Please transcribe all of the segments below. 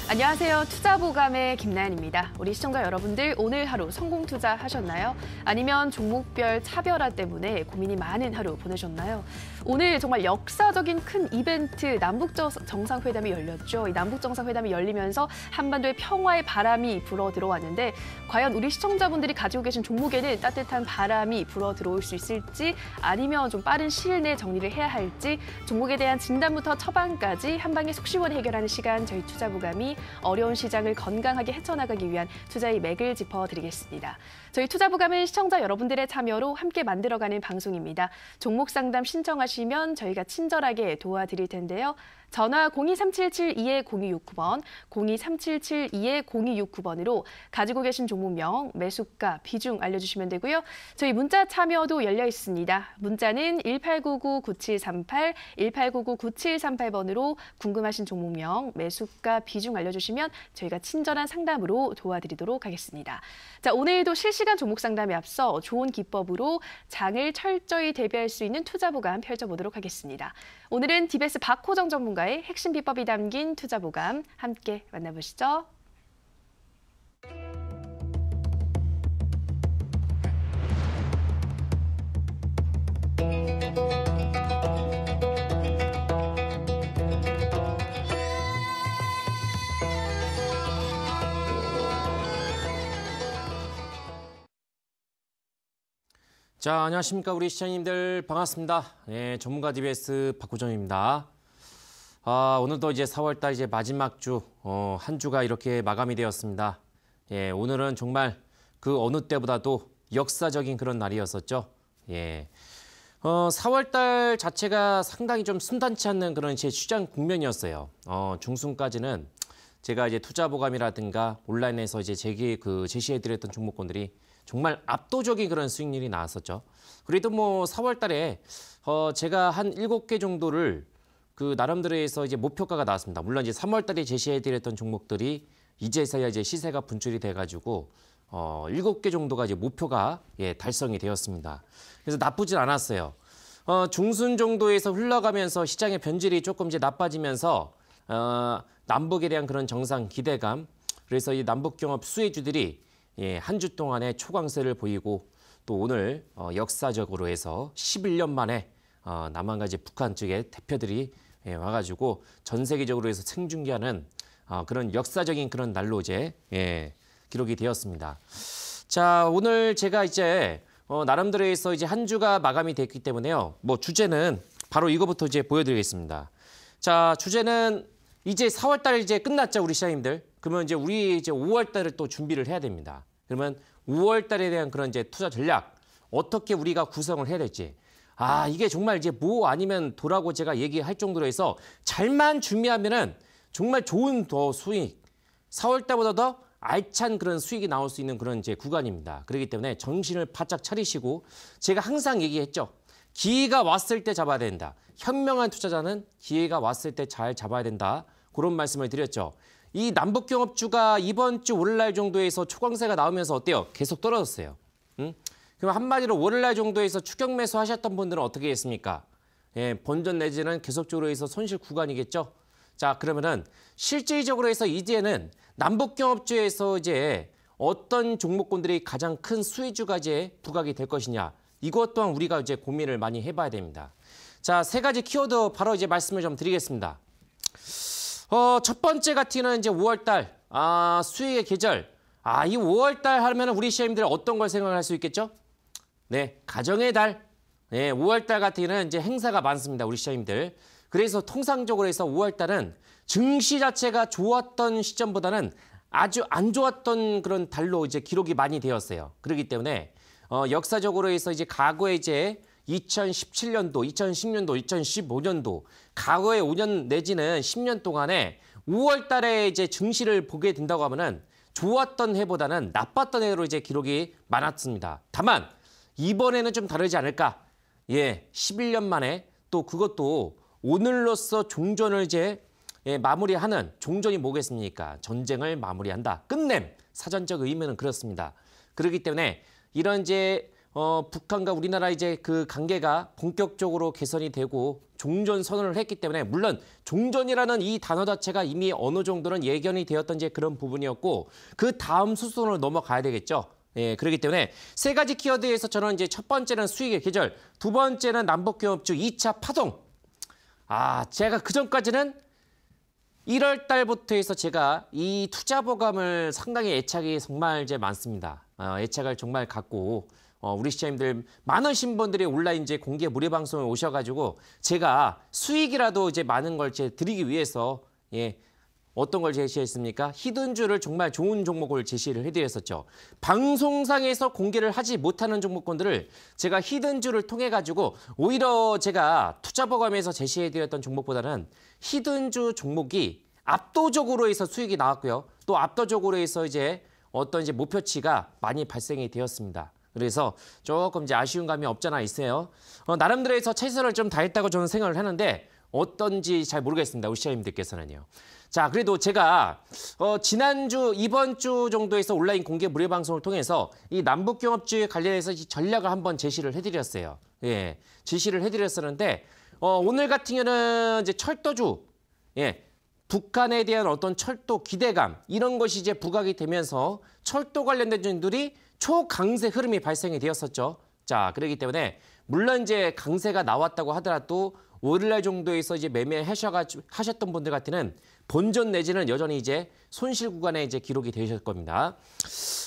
안녕하세요. 투자보감의 김나연입니다. 우리 시청자 여러분들 오늘 하루 성공 투자하셨나요? 아니면 종목별 차별화 때문에 고민이 많은 하루 보내셨나요? 오늘 정말 역사적인 큰 이벤트 남북정상회담이 열렸죠. 이 남북정상회담이 열리면서 한반도에 평화의 바람이 불어 들어왔는데 과연 우리 시청자분들이 가지고 계신 종목에는 따뜻한 바람이 불어 들어올 수 있을지 아니면 좀 빠른 시일 내에 정리를 해야 할지 종목에 대한 진단부터 처방까지 한 방에 속 시원히 해결하는 시간 저희 투자보감이 어려운 시장을 건강하게 헤쳐나가기 위한 투자의 맥을 짚어드리겠습니다. 저희 투자보감은 시청자 여러분들의 참여로 함께 만들어가는 방송입니다. 종목 상담 신청하시면 저희가 친절하게 도와드릴 텐데요. 전화 02377-2-0269번, 02377-2-0269번으로 가지고 계신 종목명, 매수가, 비중 알려주시면 되고요. 저희 문자 참여도 열려 있습니다. 문자는 1899-9738, 1899-9738번으로 궁금하신 종목명, 매수가, 비중 알려주시면 저희가 친절한 상담으로 도와드리도록 하겠습니다. 자, 오늘도 실시간 종목 상담에 앞서 좋은 기법으로 장을 철저히 대비할 수 있는 투자보감 펼쳐보도록 하겠습니다. 오늘은 DBS 박호정 전문가의 핵심 비법이 담긴 투자보감 함께 만나보시죠. 자, 안녕하십니까. 우리 시청자님들 반갑습니다. 네, 전문가 DBS 박호정입니다. 오늘도 이제 4월달 이제 마지막 주, 한 주가 이렇게 마감이 되었습니다. 예, 오늘은 정말 그 어느 때보다도 역사적인 그런 날이었었죠. 예. 4월달 자체가 상당히 좀 순탄치 않는 그런 제 시장 국면이었어요. 중순까지는 제가 이제 투자보감이라든가 온라인에서 이제 제시해드렸던 종목군들이 정말 압도적인 그런 수익률이 나왔었죠. 그래도 뭐 4월 달에 제가 한 7개 정도를 그 나름대로해서 이제 목표가가 나왔습니다. 물론 이제 3월 달에 제시해드렸던 종목들이 이제서야 이제 시세가 분출이 돼가지고 7개 정도가 이제 목표가 달성이 되었습니다. 그래서 나쁘진 않았어요. 중순 정도에서 흘러가면서 시장의 변질이 조금 이제 나빠지면서 남북에 대한 그런 정상 기대감, 그래서 이 남북경협 수혜주들이 한 주 동안의 초강세를 보이고 또 오늘 역사적으로 해서 11년 만에 남한과 이제 북한 측의 대표들이 와가지고 전 세계적으로 해서 생중계하는 그런 역사적인 그런 날로 이제 기록이 되었습니다. 자, 오늘 제가 이제 나름대로 해서 이제 한 주가 마감이 됐기 때문에요. 뭐 주제는 바로 이거부터 이제 보여드리겠습니다. 자, 주제는 이제 4월 달 이제 끝났죠, 우리 시장님들. 그러면 이제 우리 이제 5월 달을 또 준비를 해야 됩니다. 그러면 5월 달에 대한 그런 이제 투자 전략 어떻게 우리가 구성을 해야 될지. 이게 정말 이제 뭐 아니면 도라고 제가 얘기할 정도로 해서 잘만 준비하면은 정말 좋은 더 수익, 4월 달보다 더 알찬 그런 수익이 나올 수 있는 그런 이제 구간입니다. 그렇기 때문에 정신을 바짝 차리시고 제가 항상 얘기했죠. 기회가 왔을 때 잡아야 된다. 현명한 투자자는 기회가 왔을 때 잘 잡아야 된다. 그런 말씀을 드렸죠. 이 남북경협주가 이번 주 월요일 정도에서 초강세가 나오면서 어때요? 계속 떨어졌어요. 그럼 한마디로 월요일 정도에서 추격 매수 하셨던 분들은 어떻게 했습니까? 본전 내지는 계속적으로 해서 손실 구간이겠죠? 자, 그러면은 실질적으로 해서 이제는 남북경협주에서 이제 어떤 종목군들이 가장 큰 수혜주가 이제 부각이 될 것이냐. 이것 또한 우리가 이제 고민을 많이 해봐야 됩니다. 자, 세 가지 키워드 바로 이제 말씀을 좀 드리겠습니다. 첫 번째 같은 경우는 이제 5월달, 수익의 계절. 이 5월달 하면 우리 시장님들 어떤 걸 생각할 수 있겠죠? 네, 가정의 달. 네, 5월달 같은 경우는 이제 행사가 많습니다, 우리 시장님들. 그래서 통상적으로 해서 5월달은 증시 자체가 좋았던 시점보다는 아주 안 좋았던 그런 달로 이제 기록이 많이 되었어요. 그렇기 때문에 역사적으로 해서 이제 과거에 이제 2017년도, 2010년도, 2015년도 과거의 5년 내지는 10년 동안에 5월 달에 이제 증시를 보게 된다고 하면은 좋았던 해보다는 나빴던 해로 이제 기록이 많았습니다. 다만 이번에는 좀 다르지 않을까? 11년 만에 또 그것도 오늘로써 종전을 이제 마무리하는 종전이 뭐겠습니까? 전쟁을 마무리한다. 끝냄. 사전적 의미는 그렇습니다. 그렇기 때문에 이런 이제 북한과 우리나라 이제 그 관계가 본격적으로 개선이 되고 종전 선언을 했기 때문에 물론 종전이라는 이 단어 자체가 이미 어느 정도는 예견이 되었던 이제 그런 부분이었고 그 다음 수순으로 넘어가야 되겠죠. 예, 그렇기 때문에 세 가지 키워드에서 저는 이제 첫 번째는 수익의 계절, 두 번째는 남북경협주 2차 파동. 제가 그전까지는 1월 달부터 해서 제가 이 투자보감을 상당히 애착이 정말 이제 많습니다. 애착을 정말 갖고 우리 시청자님들 많으신 분들이 온라인 이제 공개 무료 방송에 오셔가지고 제가 수익이라도 이제 많은 걸 이제 드리기 위해서 어떤 걸 제시했습니까? 히든주를 정말 좋은 종목을 제시를 해드렸었죠. 방송상에서 공개를 하지 못하는 종목군들을 제가 히든주를 통해 가지고 오히려 제가 투자보감에서 제시해드렸던 종목보다는 히든주 종목이 압도적으로 해서 수익이 나왔고요. 또 압도적으로 해서 이제 어떤 이제 목표치가 많이 발생이 되었습니다. 그래서 조금 이제 아쉬운 감이 없잖아 있어요. 나름대로 해서 최선을 좀 다했다고 저는 생각을 하는데 어떤지 잘 모르겠습니다. 우리 시청자님들께서는요. 자, 그래도 제가 지난주, 이번 주 정도에서 온라인 공개 무료 방송을 통해서 이 남북경협주에 관련해서 전략을 한번 제시를 해드렸어요. 예, 제시를 해드렸었는데 오늘 같은 경우는 이제 철도주, 북한에 대한 어떤 철도 기대감 이런 것이 이제 부각이 되면서 철도 관련된 종들이 초강세 흐름이 발생이 되었었죠. 자, 그렇기 때문에 물론 이제 강세가 나왔다고 하더라도 5일날 정도에서 이제 하셨던 분들 같으면 본전 내지는 여전히 이제 손실 구간에 이제 기록이 되실 겁니다.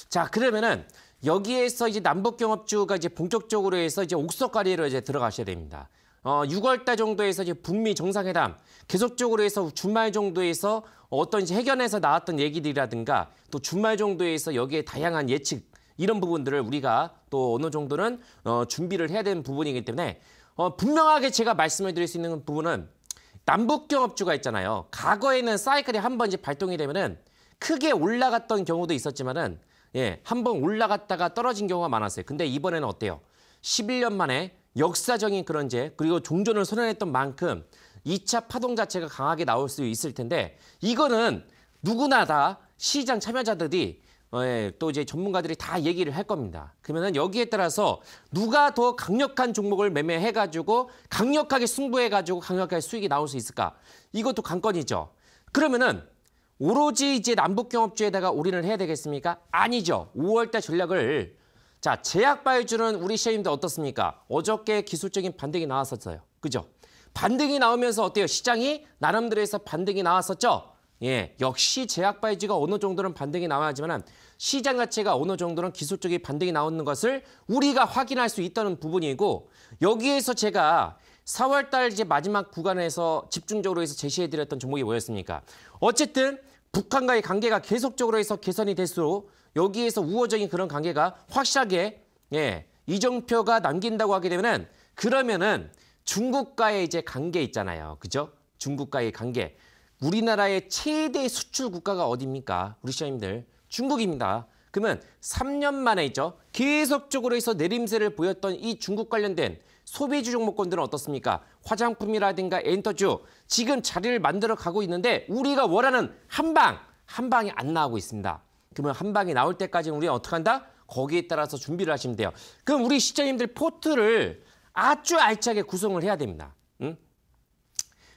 자, 그러면은 여기에서 이제 남북경협주가 이제 본격적으로 해서 이제 옥석가리로 이제 들어가셔야 됩니다. 6월달 정도에서 이제 북미 정상회담 계속적으로 해서 주말 정도에서 어떤 이제 해견에서 나왔던 얘기들이라든가 또 주말 정도에서 여기에 다양한 예측 이런 부분들을 우리가 또 어느 정도는 준비를 해야 되는 부분이기 때문에 분명하게 제가 말씀을 드릴 수 있는 부분은 남북경협주가 있잖아요. 과거에는 사이클이 한번 이제 발동이 되면은 크게 올라갔던 경우도 있었지만은 한번 올라갔다가 떨어진 경우가 많았어요. 근데 이번에는 어때요? 11년 만에 역사적인 그런 그리고 종전을 선언했던 만큼 2차 파동 자체가 강하게 나올 수 있을 텐데 이거는 누구나 다 시장 참여자들이 또 이제 전문가들이 다 얘기를 할 겁니다. 그러면은 여기에 따라서 누가 더 강력한 종목을 매매해가지고 강력하게 승부해가지고 강력하게 수익이 나올 수 있을까? 이것도 관건이죠. 그러면은 오로지 이제 남북경협주에다가 올인을 해야 되겠습니까? 아니죠. 5월달 전략을 자 제약바이오주는 우리 시장님들 어떻습니까? 어저께 기술적인 반등이 나왔었어요. 그죠? 반등이 나오면서 어때요? 시장이 나름대로 해서 반등이 나왔었죠? 역시 제약바이오주가 어느 정도는 반등이 나와야지만 시장 자체가 어느 정도는 기술적인 반등이 나오는 것을 우리가 확인할 수 있다는 부분이고 여기에서 제가 4월달 이제 마지막 구간에서 집중적으로 해서 제시해드렸던 종목이 뭐였습니까? 어쨌든 북한과의 관계가 계속적으로 해서 개선이 될수록 여기에서 우호적인 그런 관계가 확실하게 이정표가 남긴다고 하게 되면은 그러면은 중국과의 이제 관계 있잖아요. 그죠? 중국과의 관계. 우리나라의 최대 수출 국가가 어디입니까? 우리 시장님들 중국입니다. 그러면 3년 만에 있죠. 계속적으로 해서 내림세를 보였던 이 중국 관련된 소비주 종목군들은 어떻습니까? 화장품이라든가 엔터주 지금 자리를 만들어 가고 있는데 우리가 원하는 한 방이 안 나오고 있습니다. 그러면 한 방이 나올 때까지는 우리가 어떻게 한다? 거기에 따라서 준비를 하시면 돼요. 그럼 우리 시장님들 포트를 아주 알차게 구성을 해야 됩니다.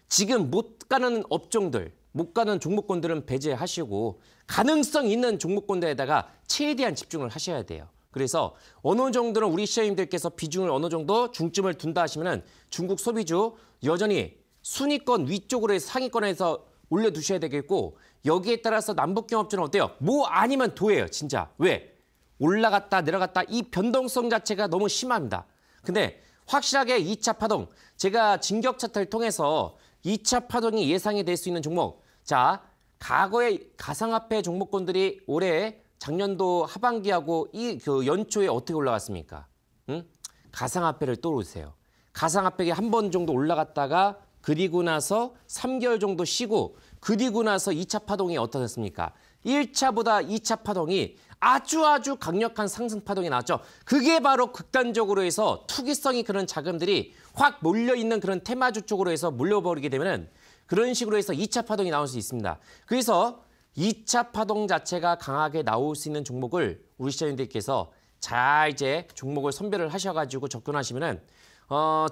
지금 못 가는 업종들, 못 가는 종목군들은 배제하시고 가능성 있는 종목군들에다가 최대한 집중을 하셔야 돼요. 그래서 어느 정도는 우리 시장님들께서 비중을 어느 정도 중점을 둔다 하시면은 중국 소비주 여전히 순위권 위쪽으로 해서 상위권에서 올려두셔야 되겠고 여기에 따라서 남북경협주는 어때요? 뭐 아니면 도예요, 진짜. 왜? 올라갔다 내려갔다 이 변동성 자체가 너무 심합니다. 근데 확실하게 2차 파동, 제가 진격 차트를 통해서 2차 파동이 예상이 될 수 있는 종목. 자, 과거의 가상화폐 종목군들이 올해 작년도 하반기하고 그 연초에 어떻게 올라갔습니까? 가상화폐를 떠오르세요. 가상화폐가 한 번 정도 올라갔다가 그리고 나서 3개월 정도 쉬고 그리고 나서 2차 파동이 어떠셨습니까? 1차보다 2차 파동이 아주 강력한 상승 파동이 나왔죠. 그게 바로 극단적으로 해서 투기성이 그런 자금들이 확 몰려있는 그런 테마주 쪽으로 해서 몰려버리게 되면은 그런 식으로 해서 2차 파동이 나올 수 있습니다. 그래서 2차 파동 자체가 강하게 나올 수 있는 종목을 우리 시장님들께서 잘 이제 종목을 선별을 하셔가지고 접근하시면은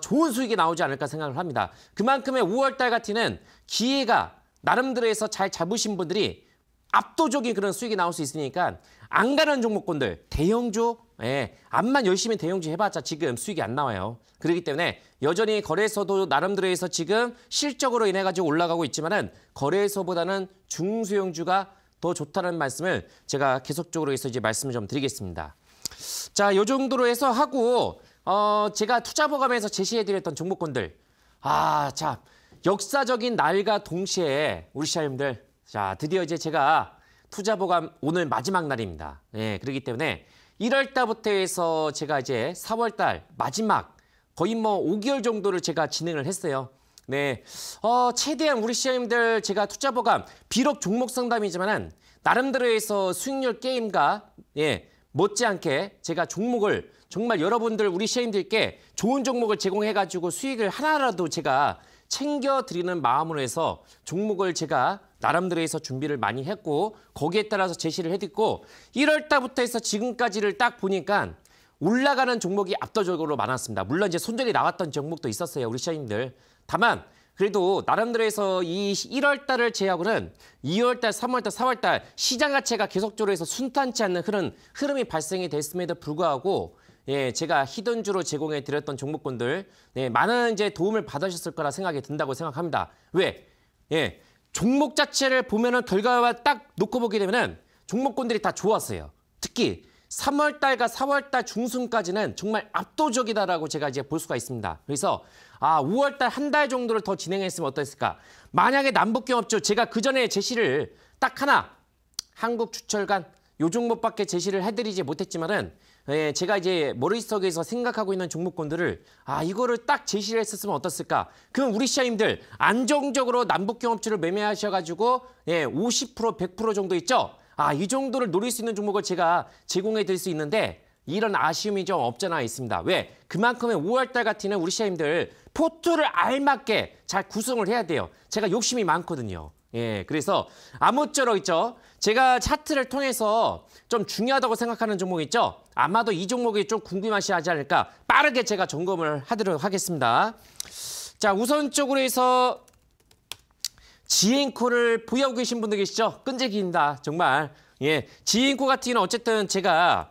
좋은 수익이 나오지 않을까 생각을 합니다. 그만큼의 5월달 같은 기회가 나름대로 해서 잘 잡으신 분들이 압도적인 그런 수익이 나올 수 있으니까 안 가는 종목군들, 대형주, 암만 열심히 대형주 해봤자 지금 수익이 안 나와요. 그렇기 때문에 여전히 거래소도 나름대로 해서 지금 실적으로 인해 가지고 올라가고 있지만은 거래소보다는 중소형주가 더 좋다는 말씀을 제가 계속적으로 해서 이제 말씀을 좀 드리겠습니다. 자, 요 정도로 해서 하고 제가 투자보감에서 제시해드렸던 종목군들. 자, 역사적인 날과 동시에 우리 시청자님들, 자, 드디어 이제 제가 투자보감 오늘 마지막 날입니다. 그렇기 때문에 1월 달부터 해서 제가 이제 4월 달 마지막 거의 뭐 5개월 정도를 제가 진행을 했어요. 최대한 우리 시청자님들 제가 투자보감 비록 종목 상담이지만은 나름대로 해서 수익률 게임과 못지않게 제가 종목을 정말 여러분들 우리 시청자님들께 좋은 종목을 제공해가지고 수익을 하나라도 제가 챙겨드리는 마음으로 해서 종목을 제가 나름대로 해서 준비를 많이 했고 거기에 따라서 제시를 해드리고 1월 달부터 해서 지금까지를 딱 보니까 올라가는 종목이 압도적으로 많았습니다. 물론 이제 손절이 나왔던 종목도 있었어요. 우리 시청자님들. 다만 그래도 나름대로 해서 이 1월 달을 제외하고는 2월 달, 3월 달, 4월 달 시장 자체가 계속적으로 해서 순탄치 않는 그런 흐름이 발생이 됐음에도 불구하고 제가 히든주로 제공해 드렸던 종목군들 많은 이제 도움을 받으셨을 거라 생각이 든다고 생각합니다. 왜? 종목 자체를 보면은 결과와 딱 놓고 보게 되면은 종목군들이 다 좋았어요. 특히 3월 달과 4월 달 중순까지는 정말 압도적이다라고 제가 이제 볼 수가 있습니다. 그래서 5월 달 한 달 정도를 더 진행했으면 어땠을까? 만약에 남북경합주 제가 그 전에 제시를 딱 하나 한국주철간 요 종목밖에 제시를 해드리지 못했지만은 제가 이제 머릿속에서 생각하고 있는 종목군들을 이거를 딱 제시를 했었으면 어떻을까? 그럼 우리 시청자님들 안정적으로 남북경합주를 매매하셔가지고 50% 100% 정도 있죠? 이 정도를 노릴 수 있는 종목을 제가 제공해 드릴 수 있는데 이런 아쉬움이 좀 없잖아 있습니다. 왜? 그만큼의 5월달 같은 우리 시청자님들 포트를 알맞게 잘 구성을 해야 돼요. 제가 욕심이 많거든요. 그래서 아무쪼록 있죠. 제가 차트를 통해서 좀 중요하다고 생각하는 종목 있죠. 아마도 이 종목이 좀 궁금하시지 않을까. 빠르게 제가 점검을 하도록 하겠습니다. 자, 우선적으로 해서 지앤코를 보유하고 계신 분들 계시죠? 끈질깁니다. 정말. 지앤코 같은 경우는 어쨌든 제가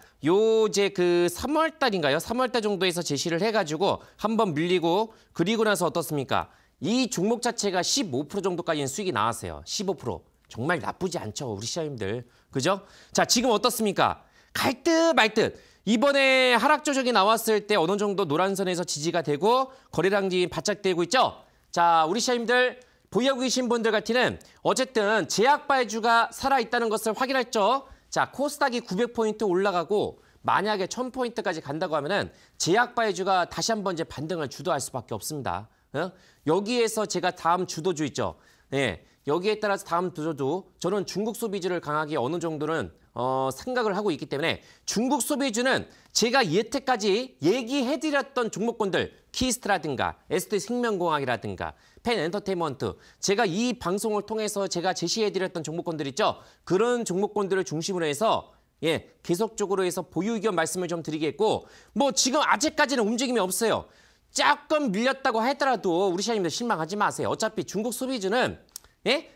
이제 그 3월 달인가요? 3월 달 정도에서 제시를 해가지고 한번 밀리고 그리고 나서 어떻습니까? 이 종목 자체가 15% 정도까지는 수익이 나왔어요. 15%. 정말 나쁘지 않죠. 우리 시청자님들. 그죠? 자, 지금 어떻습니까? 갈 듯 말 듯. 이번에 하락 조정이 나왔을 때 어느 정도 노란선에서 지지가 되고 거래량이 바짝 되고 있죠? 자, 우리 시청자님들 보유하고 계신 분들 같이는 어쨌든 제약바이주가 살아있다는 것을 확인했죠. 자, 코스닥이 900포인트 올라가고 만약에 1000포인트까지 간다고 하면은 제약바이주가 다시 한번 이제 반등을 주도할 수밖에 없습니다. 여기에서 제가 다음 주도주 있죠. 여기에 따라서 다음 주도주 저는 중국 소비주를 강하게 어느 정도는 생각을 하고 있기 때문에 중국 소비주는 제가 여태까지 얘기해드렸던 종목군들 키스트라든가 ST생명공학이라든가 펜엔터테인먼트 제가 이 방송을 통해서 제가 제시해드렸던 종목군들 있죠. 그런 종목군들을 중심으로 해서 계속적으로 해서 보유 의견 말씀을 좀 드리겠고 뭐 지금 아직까지는 움직임이 없어요. 조금 밀렸다고 하더라도 우리 시장님들 실망하지 마세요. 어차피 중국 소비주는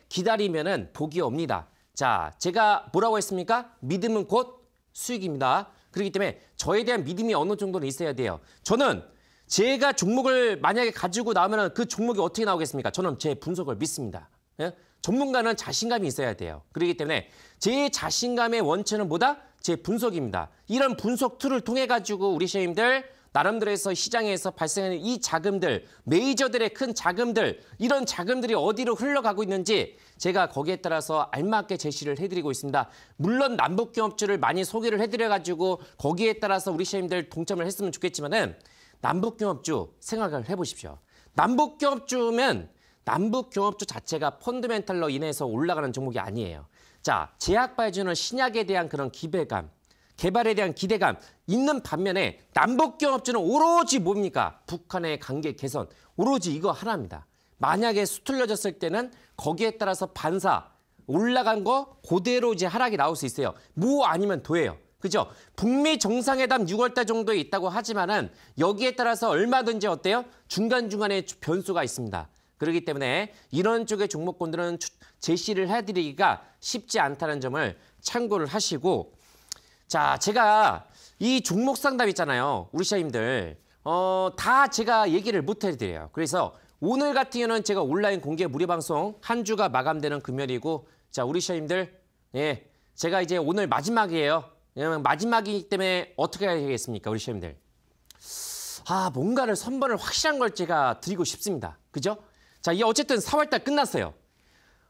기다리면은 복이 옵니다. 자, 제가 뭐라고 했습니까? 믿음은 곧 수익입니다. 그렇기 때문에 저에 대한 믿음이 어느 정도는 있어야 돼요. 저는 제가 종목을 만약에 가지고 나오면 그 종목이 어떻게 나오겠습니까? 저는 제 분석을 믿습니다. 전문가는 자신감이 있어야 돼요. 그렇기 때문에 제 자신감의 원천은 뭐다? 제 분석입니다. 이런 분석 툴을 통해 가지고 우리 시청자님들 나름대로 해서 시장에서 발생하는 이 자금들, 메이저들의 큰 자금들, 이런 자금들이 어디로 흘러가고 있는지 제가 거기에 따라서 알맞게 제시를 해드리고 있습니다. 물론 남북경합주를 많이 소개를 해드려가지고 거기에 따라서 우리 시청자님들 동참을 했으면 좋겠지만은 남북경합주 생각을 해보십시오. 남북경합주면 남북경합주 자체가 펀드멘탈로 인해서 올라가는 종목이 아니에요. 자, 제약바이주는 신약에 대한 그런 기대감, 개발에 대한 기대감 있는 반면에 남북경합주는 오로지 뭡니까? 북한의 관계 개선, 오로지 이거 하나입니다. 만약에 수틀려졌을 때는 거기에 따라서 반사, 올라간 거 그대로 이제 하락이 나올 수 있어요. 뭐 아니면 도예요. 그죠? 북미 정상회담 6월달 정도에 있다고 하지만은 여기에 따라서 얼마든지 어때요? 중간중간에 변수가 있습니다. 그렇기 때문에 이런 쪽의 종목군들은 제시를 해드리기가 쉽지 않다는 점을 참고를 하시고, 자, 제가 이 종목 상담 있잖아요. 우리 시장님들 다 제가 얘기를 못 해드려요. 그래서 오늘 같은 경우는 제가 온라인 공개 무료 방송 한 주가 마감되는 금요일이고, 자, 우리 시장님들, 예, 제가 이제 오늘 마지막이에요. 왜냐면 마지막이기 때문에 어떻게 해야 되겠습니까, 우리 시장님들? 뭔가를 선번을 확실한 걸 제가 드리고 싶습니다. 그죠? 자, 이게 어쨌든 4월달 끝났어요.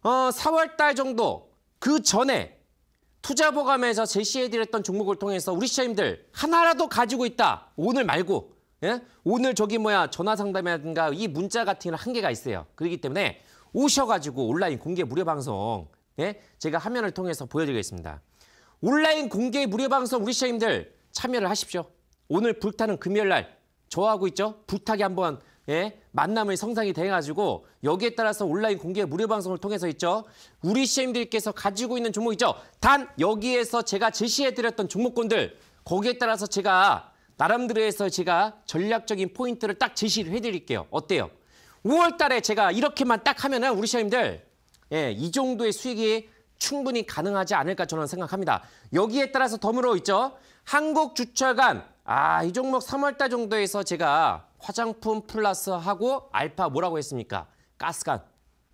4월달 정도 그 전에 투자보감에서 제시해드렸던 종목을 통해서 우리 시장님들 하나라도 가지고 있다. 오늘 말고. 예? 오늘 전화 상담이라든가 이 문자 같은 한계가 있어요. 그렇기 때문에 오셔가지고 온라인 공개 무료 방송, 예? 제가 화면을 통해서 보여드리겠습니다. 온라인 공개 무료 방송 우리 시장님들 참여를 하십시오. 오늘 불타는 금요일 날 저하고 있죠? 불타기 한번, 예? 만남의 성상이 돼가지고 여기에 따라서 온라인 공개 무료 방송을 통해서 있죠. 우리 시장님들께서 가지고 있는 종목 있죠. 단 여기에서 제가 제시해드렸던 종목군들 거기에 따라서 제가 나름대로 해서 제가 전략적인 포인트를 딱 제시를 해드릴게요. 어때요? 5월 달에 제가 이렇게만 딱 하면은 우리 시장님들, 예, 이 정도의 수익이 충분히 가능하지 않을까 저는 생각합니다. 여기에 따라서 덤으로 있죠. 한국주철간, 이 종목 3월 달 정도에서 제가 화장품 플러스하고 알파 뭐라고 했습니까? 가스관.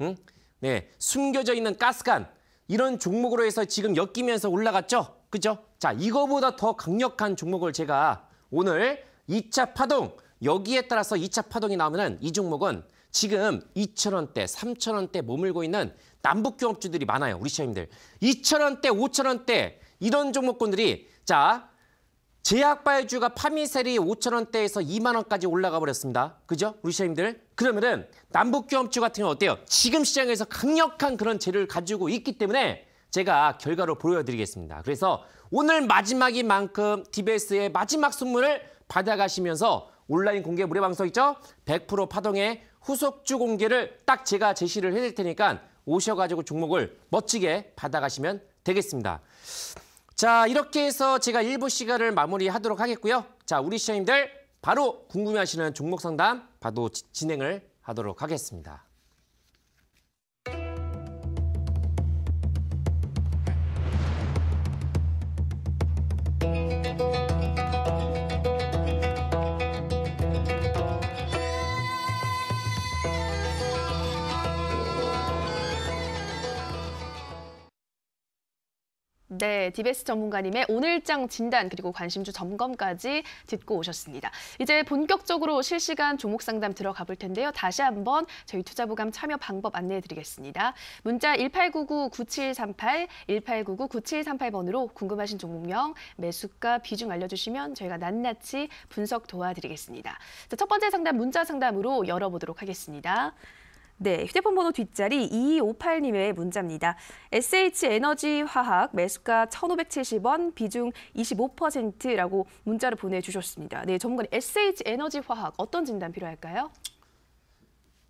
응? 네, 숨겨져 있는 가스관. 이런 종목으로 해서 지금 엮이면서 올라갔죠? 그죠? 자, 이거보다 더 강력한 종목을 제가 오늘 2차 파동, 여기에 따라서 2차 파동이 나오면은 이 종목은 지금 2,000원대, 3,000원대 머물고 있는 남북경업주들이 많아요. 우리 시장님들. 2,000원대, 5,000원대 이런 종목군들이, 자, 제약바이오주가 파미셀이 5,000원대에서 2만 원까지 올라가 버렸습니다. 그죠? 우리 시장님들. 그러면은 남북경업주 같은 경우는 어때요? 지금 시장에서 강력한 그런 재료를 가지고 있기 때문에 제가 결과로 보여드리겠습니다. 그래서 오늘 마지막인 만큼 DBS의 마지막 선물을 받아가시면서 온라인 공개 무료 방송 있죠? 100% 파동의 후속주 공개를 딱 제가 제시를 해드릴 테니까 오셔가지고 종목을 멋지게 받아가시면 되겠습니다. 자, 이렇게 해서 제가 1부 시간을 마무리하도록 하겠고요. 자, 우리 시장님들 바로 궁금해하시는 종목 상담 바로 진행을 하도록 하겠습니다. 네, DBS 전문가님의 오늘장 진단 그리고 관심주 점검까지 듣고 오셨습니다. 이제 본격적으로 실시간 종목 상담 들어가 볼 텐데요. 다시 한번 저희 투자보감 참여 방법 안내해 드리겠습니다. 문자 1899-9738, 1899-9738번으로 궁금하신 종목명, 매수가, 비중 알려주시면 저희가 낱낱이 분석 도와드리겠습니다. 자, 첫 번째 상담 문자 상담으로 열어보도록 하겠습니다. 네, 휴대폰 번호 뒷자리 2258님의 문자입니다. SH에너지화학 매수가 1,570원, 비중 25%라고 문자를 보내주셨습니다. 네, 전문가님, SH에너지화학 어떤 진단 필요할까요?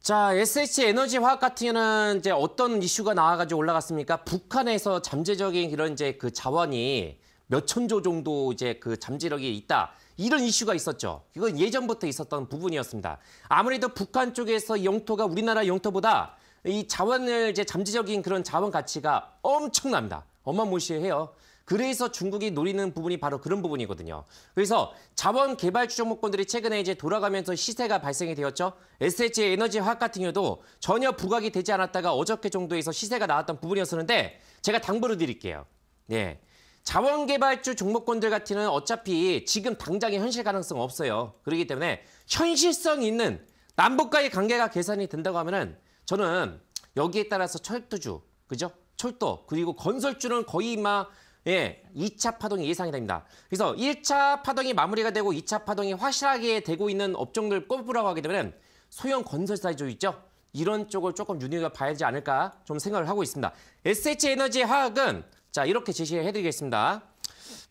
자, SH에너지화학 같은 경우는 이제 어떤 이슈가 나와가지고 올라갔습니까? 북한에서 잠재적인 이런 이제 그 자원이 몇 천조 정도 이제 그 잠재력이 있다. 이런 이슈가 있었죠. 이건 예전부터 있었던 부분이었습니다. 아무래도 북한 쪽에서 영토가 우리나라 영토보다 이 자원을 이제 잠재적인 그런 자원 가치가 엄청납니다. 어마무시해요. 그래서 중국이 노리는 부분이 바로 그런 부분이거든요. 그래서 자원 개발주 종목군들이 최근에 이제 돌아가면서 시세가 발생이 되었죠. SH에너지화학 같은 경우도 전혀 부각이 되지 않았다가 어저께 정도에서 시세가 나왔던 부분이었었는데 제가 당부를 드릴게요. 네. 자원개발주 종목군들 같은 경우는 어차피 지금 당장의 현실 가능성 없어요. 그렇기 때문에 현실성 있는 남북과의 관계가 개선이 된다고 하면은 저는 여기에 따라서 철도주, 그죠? 철도, 그리고 건설주는 거의 막, 예, 2차 파동이 예상이 됩니다. 그래서 1차 파동이 마무리가 되고 2차 파동이 확실하게 되고 있는 업종들 꼽으라고 하게 되면 소형 건설사주 있죠? 이런 쪽을 조금 눈여겨봐야지 않을까 좀 생각을 하고 있습니다. SH에너지화학은 자, 이렇게 제시해드리겠습니다.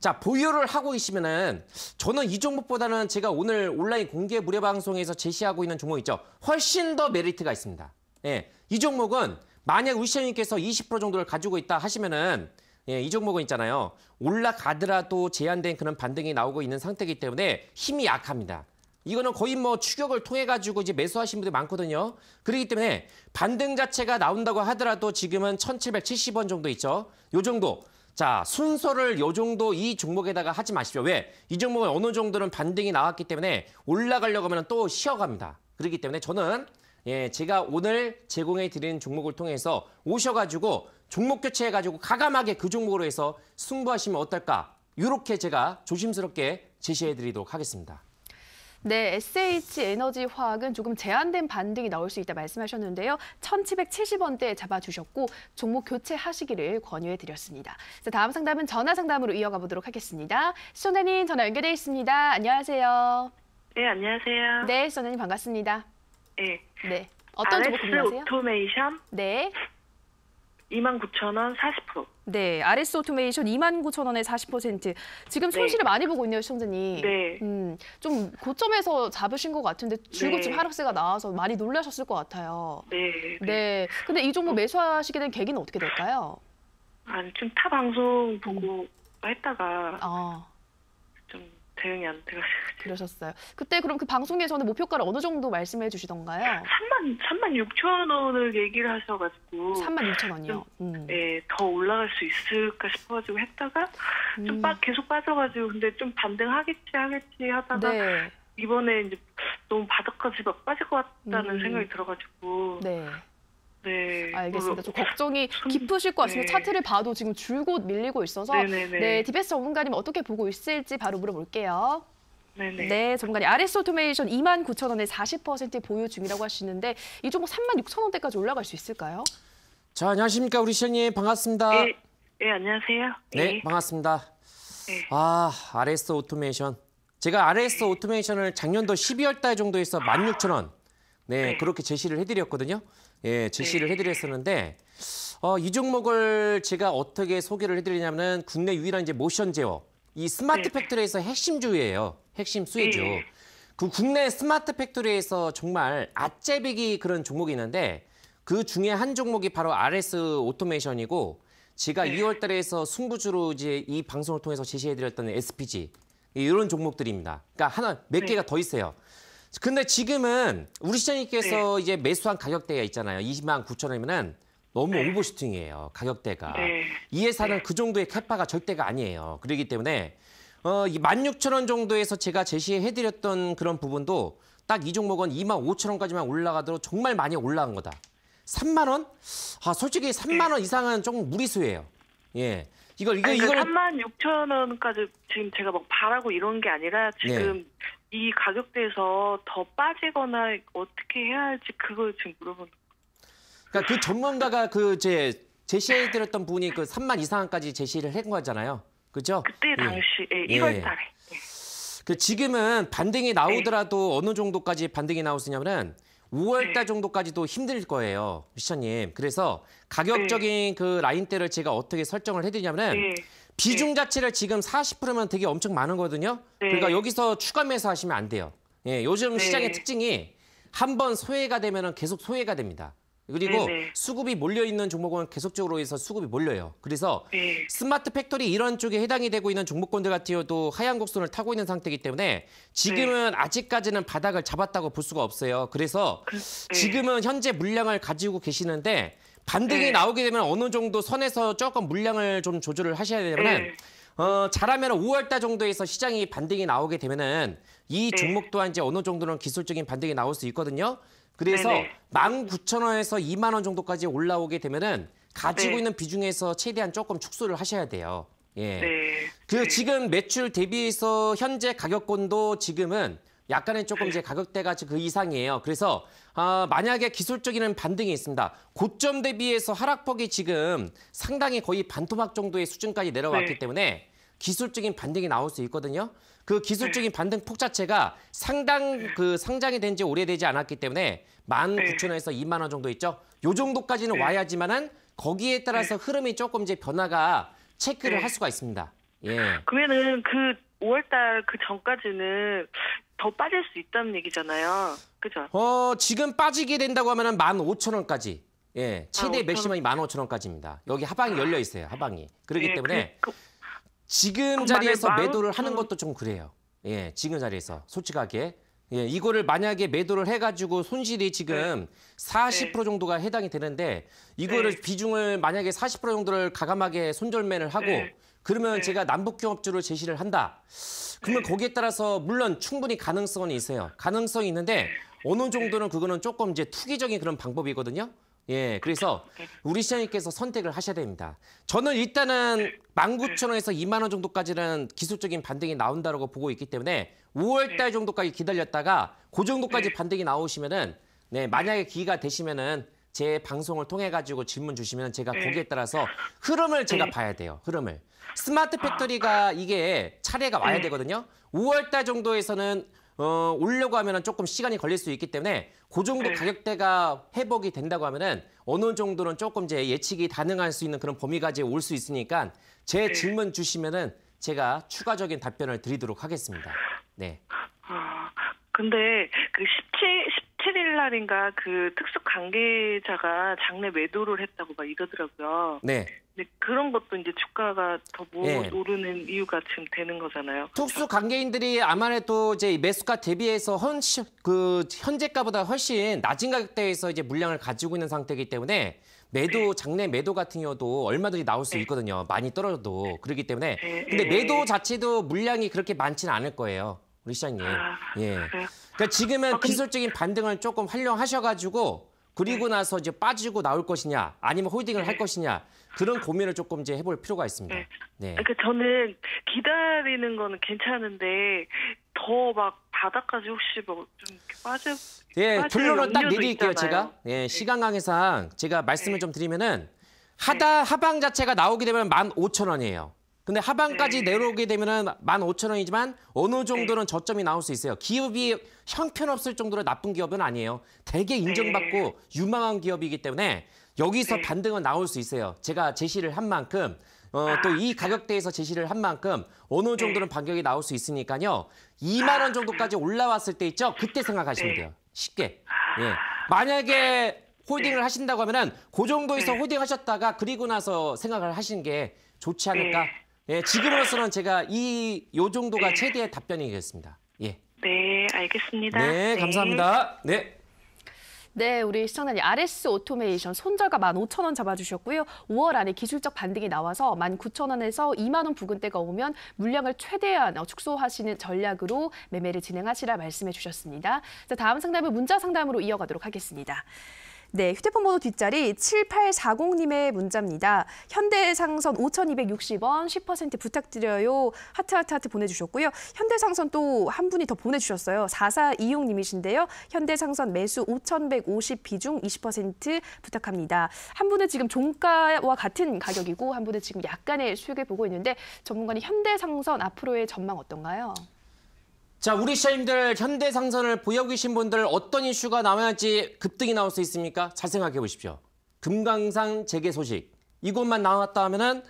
자, 보유를 하고 계시면은 저는 이 종목보다는 제가 오늘 온라인 공개 무료 방송에서 제시하고 있는 종목 있죠. 훨씬 더 메리트가 있습니다. 예, 이 종목은 만약 우리 시장님께서 20% 정도를 가지고 있다 하시면은 예, 이 종목은 있잖아요. 올라가더라도 제한된 그런 반등이 나오고 있는 상태이기 때문에 힘이 약합니다. 이거는 거의 뭐 추격을 통해 가지고 이제 매수하신 분들이 많거든요. 그렇기 때문에 반등 자체가 나온다고 하더라도 지금은 1,770원 정도 있죠. 요 정도. 자, 순서를 요 정도 이 종목에다가 하지 마십시오. 왜? 이 종목은 어느 정도는 반등이 나왔기 때문에 올라가려고 하면 또 쉬어갑니다. 그렇기 때문에 저는 제가 오늘 제공해 드리는 종목을 통해서 오셔가지고 종목 교체해가지고 과감하게 그 종목으로 해서 승부하시면 어떨까? 이렇게 제가 조심스럽게 제시해 드리도록 하겠습니다. 네, SH에너지화학은 조금 제한된 반등이 나올 수 있다 말씀하셨는데요. 1,770원대 잡아주셨고 종목 교체하시기를 권유해 드렸습니다. 자, 다음 상담은 전화 상담으로 이어가 보도록 하겠습니다. 시청자님 전화 연결돼 있습니다. 안녕하세요. 네, 안녕하세요. 네, 시청자님 반갑습니다. 네. 네, 어떤 종목 고민하세요? 오토메이션 네. 29,000원 40%. 네, RS 오토메이션 29,000원에 40%. 지금 손실을 많이 보고 있네요, 시청자님. 네. 좀 고점에서 잡으신 것 같은데 줄곧 지금 네. 하락세가 나와서 많이 놀라셨을 것 같아요. 네. 네. 근데 이 종목 매수하시게 된 계기는 어떻게 될까요? 아니, 좀 타 방송 보고 했다가 아, 좀 대응이 안 돼가지고. 그러셨어요. 그때 그럼 그 방송에서는 목표가를 어느 정도 말씀해 주시던가요? 36,000원을 얘기를 하셔가지고. 36,000원이요. 네, 더 올라갈 수 있을까 싶어가지고 했다가 좀 계속 빠져가지고 근데 좀 반등하겠지 하다가 네. 이번에 이제 너무 바닥까지 막 빠질 것 같다는 생각이 들어가지고. 네. 네. 알겠습니다. 좀 걱정이 깊으실 것 같습니다. 네. 차트를 봐도 지금 줄곧 밀리고 있어서 네네네. 네, DBS 전문가님 어떻게 보고 있을지 바로 물어볼게요. 네네. 네, 전문가님. RS 오토메이션 29,000원에 40% 보유 중이라고 하시는데 이 종목 36,000원대까지 올라갈 수 있을까요? 자, 안녕하십니까 우리 시장님 반갑습니다. 네, 네, 안녕하세요. 네, 반갑습니다. 네. 아, RS 오토메이션. 제가 RS 오토메이션을 작년도 12월 달 정도에서 16,000원. 네, 그렇게 제시를 해드렸거든요. 예, 제시를 해드렸었는데 이 종목을 제가 어떻게 소개를 해드리냐면은 국내 유일한 이제 모션 제어, 이 스마트 팩토리에서 핵심 주예요. 핵심 수혜주. 그 국내 스마트 팩토리에서 정말 아째배기 그런 종목이 있는데 그 중에 한 종목이 바로 RS 오토메이션이고 제가 2월 달에서 승부주로 이제 이 방송을 통해서 제시해드렸던 SPG 이런 종목들입니다. 그러니까 하나 몇 개가 더 있어요. 근데 지금은 우리 시장님께서 이제 매수한 가격대가 있잖아요. 209,000원이면은 너무 오버슈팅이에요. 가격대가. 이 회사는 그 정도의 캐파가 절대가 아니에요. 그렇기 때문에 이 16,000원 정도에서 제가 제시해드렸던 그런 부분도 딱 이 종목은 25,000원까지만 올라가도록 정말 많이 올라간 거다. 3만 원? 아, 솔직히 3만 원 이상은 조금 무리수예요. 예. 이거를 36,000원까지 지금 제가 막 바라고 이런 게 아니라 지금 이 가격대에서 더 빠지거나 어떻게 해야 할지 그걸 지금 물어보는 거예요. 그러니까 그 전문가가 제시해드렸던 분이 그 3만 이상까지 제시를 한 거잖아요. 그죠? 그때 당시 1월 달에. 그 지금은 반등이 나오더라도 어느 정도까지 반등이 나올 수 있냐면은 5월 달 정도까지도 힘들 거예요, 시청님. 그래서 가격적인 그 라인대를 제가 어떻게 설정을 해드리냐면은 비중 자체를 지금 40%면 되게 엄청 많은 거거든요. 그러니까 여기서 추가 매수하시면 안 돼요. 예, 요즘 시장의 특징이 한번 소외가 되면은 계속 소외가 됩니다. 그리고 수급이 몰려있는 종목은 계속적으로 해서 수급이 몰려요. 그래서 스마트 팩토리 이런 쪽에 해당이 되고 있는 종목군들 같아도 하향 곡선을 타고 있는 상태이기 때문에 지금은 아직까지는 바닥을 잡았다고 볼 수가 없어요. 그래서 지금은 현재 물량을 가지고 계시는데 반등이 나오게 되면 어느 정도 선에서 조금 물량을 좀 조절을 하셔야 되면은 잘하면 5월 달 정도에서 시장이 반등이 나오게 되면은 이 종목 또한 이제 어느 정도는 기술적인 반등이 나올 수 있거든요. 그래서 19,000원에서 2만 원 정도까지 올라오게 되면은 가지고 있는 비중에서 최대한 조금 축소를 하셔야 돼요. 예. 지금 매출 대비해서 현재 가격권도 지금은 약간의 조금 이제 가격대가 그 이상이에요. 그래서 만약에 기술적인 반등이 있습니다. 고점 대비해서 하락폭이 지금 상당히 거의 반토막 정도의 수준까지 내려왔기 때문에 기술적인 반등이 나올 수 있거든요. 그 기술적인 반등 폭 자체가 상장이 된 지 오래되지 않았기 때문에 19,000원에서 2만 원 정도 있죠. 요 정도까지는 와야지만은 거기에 따라서 흐름이 조금 이제 변화가 체크를 할 수가 있습니다. 예. 그러면은 그 5월달 그 전까지는 더 빠질 수 있다는 얘기잖아요. 그죠? 지금 빠지게 된다고 하면은 15,000원까지. 예, 최대 15,000원. 맥시멈이 15,000원까지입니다. 여기 하방이 열려 있어요. 하방이. 그렇기 예, 때문에 그 지금 만약에 자리에서 15,000원. 매도를 하는 것도 좀 그래요. 예, 지금 자리에서 솔직하게. 예, 이거를 만약에 매도를 해가지고 손실이 지금 40% 정도가 해당이 되는데 이거를 네. 비중을 만약에 40% 정도를 가감하게 손절매를 하고 네. 그러면 네. 제가 남북경업주를 제시를 한다. 그러면 거기에 따라서 물론 충분히 가능성은 있어요. 가능성이 있는데 어느 정도는 그거는 조금 이제 투기적인 그런 방법이거든요. 예, 그래서 우리 시장님께서 선택을 하셔야 됩니다. 저는 일단은 19,000원에서 2만 원 정도까지는 기술적인 반등이 나온다고 보고 있기 때문에 5월 달 정도까지 기다렸다가 그 정도까지 반등이 나오시면은 네, 만약에 기회가 되시면은 제 방송을 통해 가지고 질문 주시면 제가 거기에 따라서 흐름을 제가 봐야 돼요. 흐름을. 스마트 팩토리가 이게 차례가 와야 되거든요. 5월 달 정도에서는 오려고 하면은 조금 시간이 걸릴 수 있기 때문에 그 정도 가격대가 회복이 된다고 하면은 어느 정도는 조금 이제 예측이 가능할 수 있는 그런 범위까지 올 수 있으니까 제 질문 주시면은 제가 추가적인 답변을 드리도록 하겠습니다. 네. 근데 그 17일 날인가 그 특수 관계자가 장내 매도를 했다고 막 이러더라고요. 네. 근데 그런 것도 이제 주가가 더 네. 오르는 이유가 지금 되는 거잖아요. 특수 관계인들이 아무래도 이제 매수가 대비해서 현재가보다 훨씬 낮은 가격대에서 이제 물량을 가지고 있는 상태이기 때문에 매도 장내 매도 같은 경우도 얼마든지 나올 수 있거든요. 많이 떨어져도 그렇기 때문에 근데 매도 자체도 물량이 그렇게 많지는 않을 거예요. 우리 시장님. 예. 그래요? 그러니까 지금은 근데- 기술적인 반등을 조금 활용하셔가지고 그리고 나서 이제 빠지고 나올 것이냐 아니면 홀딩을 할 것이냐 그런 고민을 조금 이제 해볼 필요가 있습니다. 네. 그러니까 저는 기다리는 거는 괜찮은데 더 막 바닥까지 혹시 뭐 좀 빠져. 예, 빠질 결론을 딱 염려도 내릴게요, 있잖아요. 제가. 예, 시간 관계상 제가 말씀을 좀 드리면은 하방 자체가 나오게 되면 15,000원이에요. 근데 하방까지 내려오게 되면은 15,000원이지만 어느 정도는 저점이 나올 수 있어요. 기업이 형편없을 정도로 나쁜 기업은 아니에요. 되게 인정받고 유망한 기업이기 때문에 여기서 반등은 나올 수 있어요. 제가 제시를 한 만큼 또 이 가격대에서 제시를 한 만큼 어느 정도는 반격이 나올 수 있으니까요. 2만 원 정도까지 올라왔을 때 있죠. 그때 생각하시면 돼요. 쉽게. 예. 만약에 홀딩을 하신다고 하면은 그 정도에서 홀딩하셨다가 그리고 나서 생각을 하시는 게 좋지 않을까? 예, 지금으로서는 제가 요 정도가 최대의 답변이겠습니다. 예. 네, 알겠습니다. 네, 감사합니다. 네. 네, 우리 시청자님 RS 오토메이션 손절가 15,000원 잡아주셨고요. 5월 안에 기술적 반등이 나와서 19,000원에서 2만 원 부근대가 오면 물량을 최대한 축소하시는 전략으로 매매를 진행하시라 말씀해 주셨습니다. 자, 다음 상담은 문자 상담으로 이어가도록 하겠습니다. 네, 휴대폰 번호 뒷자리 7840님의 문자입니다. 현대상선 5,260원 10% 부탁드려요. 하트 보내주셨고요. 현대상선 또 한 분이 더 보내주셨어요. 4426님이신데요. 현대상선 매수 5,150 비중 20% 부탁합니다. 한 분은 지금 종가와 같은 가격이고 한 분은 지금 약간의 수익을 보고 있는데 전문가님 현대상선 앞으로의 전망 어떤가요? 자, 우리 시장님들 현대상선을 보유하고 계신 분들 어떤 이슈가 나와야지 급등이 나올 수 있습니까? 잘 생각해 보십시오. 금강산 재개 소식. 이것만 나왔다 하면은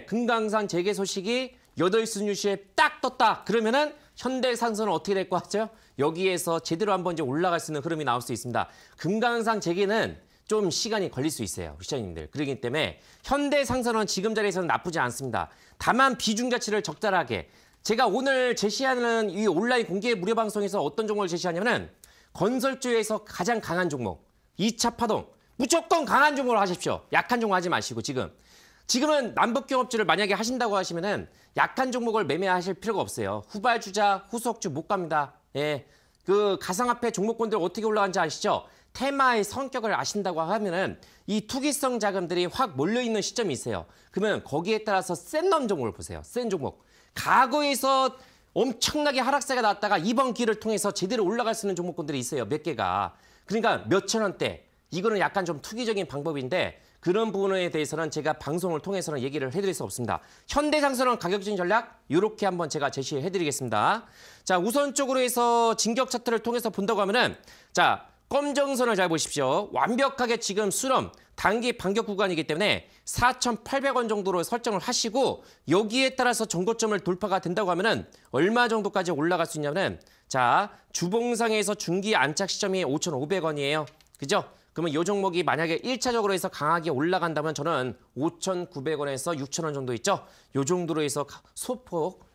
금강산 재개 소식이 8시 뉴스에 딱 떴다. 그러면은 현대상선은 어떻게 될 것 같죠? 여기에서 제대로 한번 이제 올라갈 수 있는 흐름이 나올 수 있습니다. 금강산 재개는 좀 시간이 걸릴 수 있어요. 우리 시장님들. 그렇기 때문에 현대상선은 지금 자리에서는 나쁘지 않습니다. 다만 비중 자체를 적절하게 제가 오늘 제시하는 이 온라인 공개 무료 방송에서 어떤 종목을 제시하냐면은 건설주에서 가장 강한 종목, 2차 파동. 무조건 강한 종목을 하십시오. 약한 종목 하지 마시고 지금은 남북경업주를 만약에 하신다고 하시면은 약한 종목을 매매하실 필요가 없어요. 후발주자, 후속주 못 갑니다. 예. 그 가상화폐 종목군들 어떻게 올라가는지 아시죠? 테마의 성격을 아신다고 하면은 이 투기성 자금들이 확 몰려있는 시점이 있어요. 그러면 거기에 따라서 센 놈 종목을 보세요. 센 종목. 과거에서 엄청나게 하락세가 나왔다가 이번 기회를 통해서 제대로 올라갈 수 있는 종목군들이 있어요. 몇 개가. 그러니까 몇천 원대. 이거는 약간 좀 투기적인 방법인데 그런 부분에 대해서는 제가 방송을 통해서는 얘기를 해드릴 수 없습니다. 현대상선은 가격적인 전략 이렇게 한번 제가 제시해드리겠습니다. 자, 우선적으로 해서 진격 차트를 통해서 본다고 하면은 자, 검정선을 잘 보십시오. 완벽하게 지금 수렴, 단기 반격 구간이기 때문에 4,800원 정도로 설정을 하시고 여기에 따라서 정고점을 돌파가 된다고 하면은 얼마 정도까지 올라갈 수 있냐면은 자, 주봉상에서 중기 안착 시점이 5,500원이에요. 그죠? 그러면 이 종목이 만약에 1차적으로 해서 강하게 올라간다면 저는 5,900원에서 6,000원 정도 있죠. 이 정도로 해서 소폭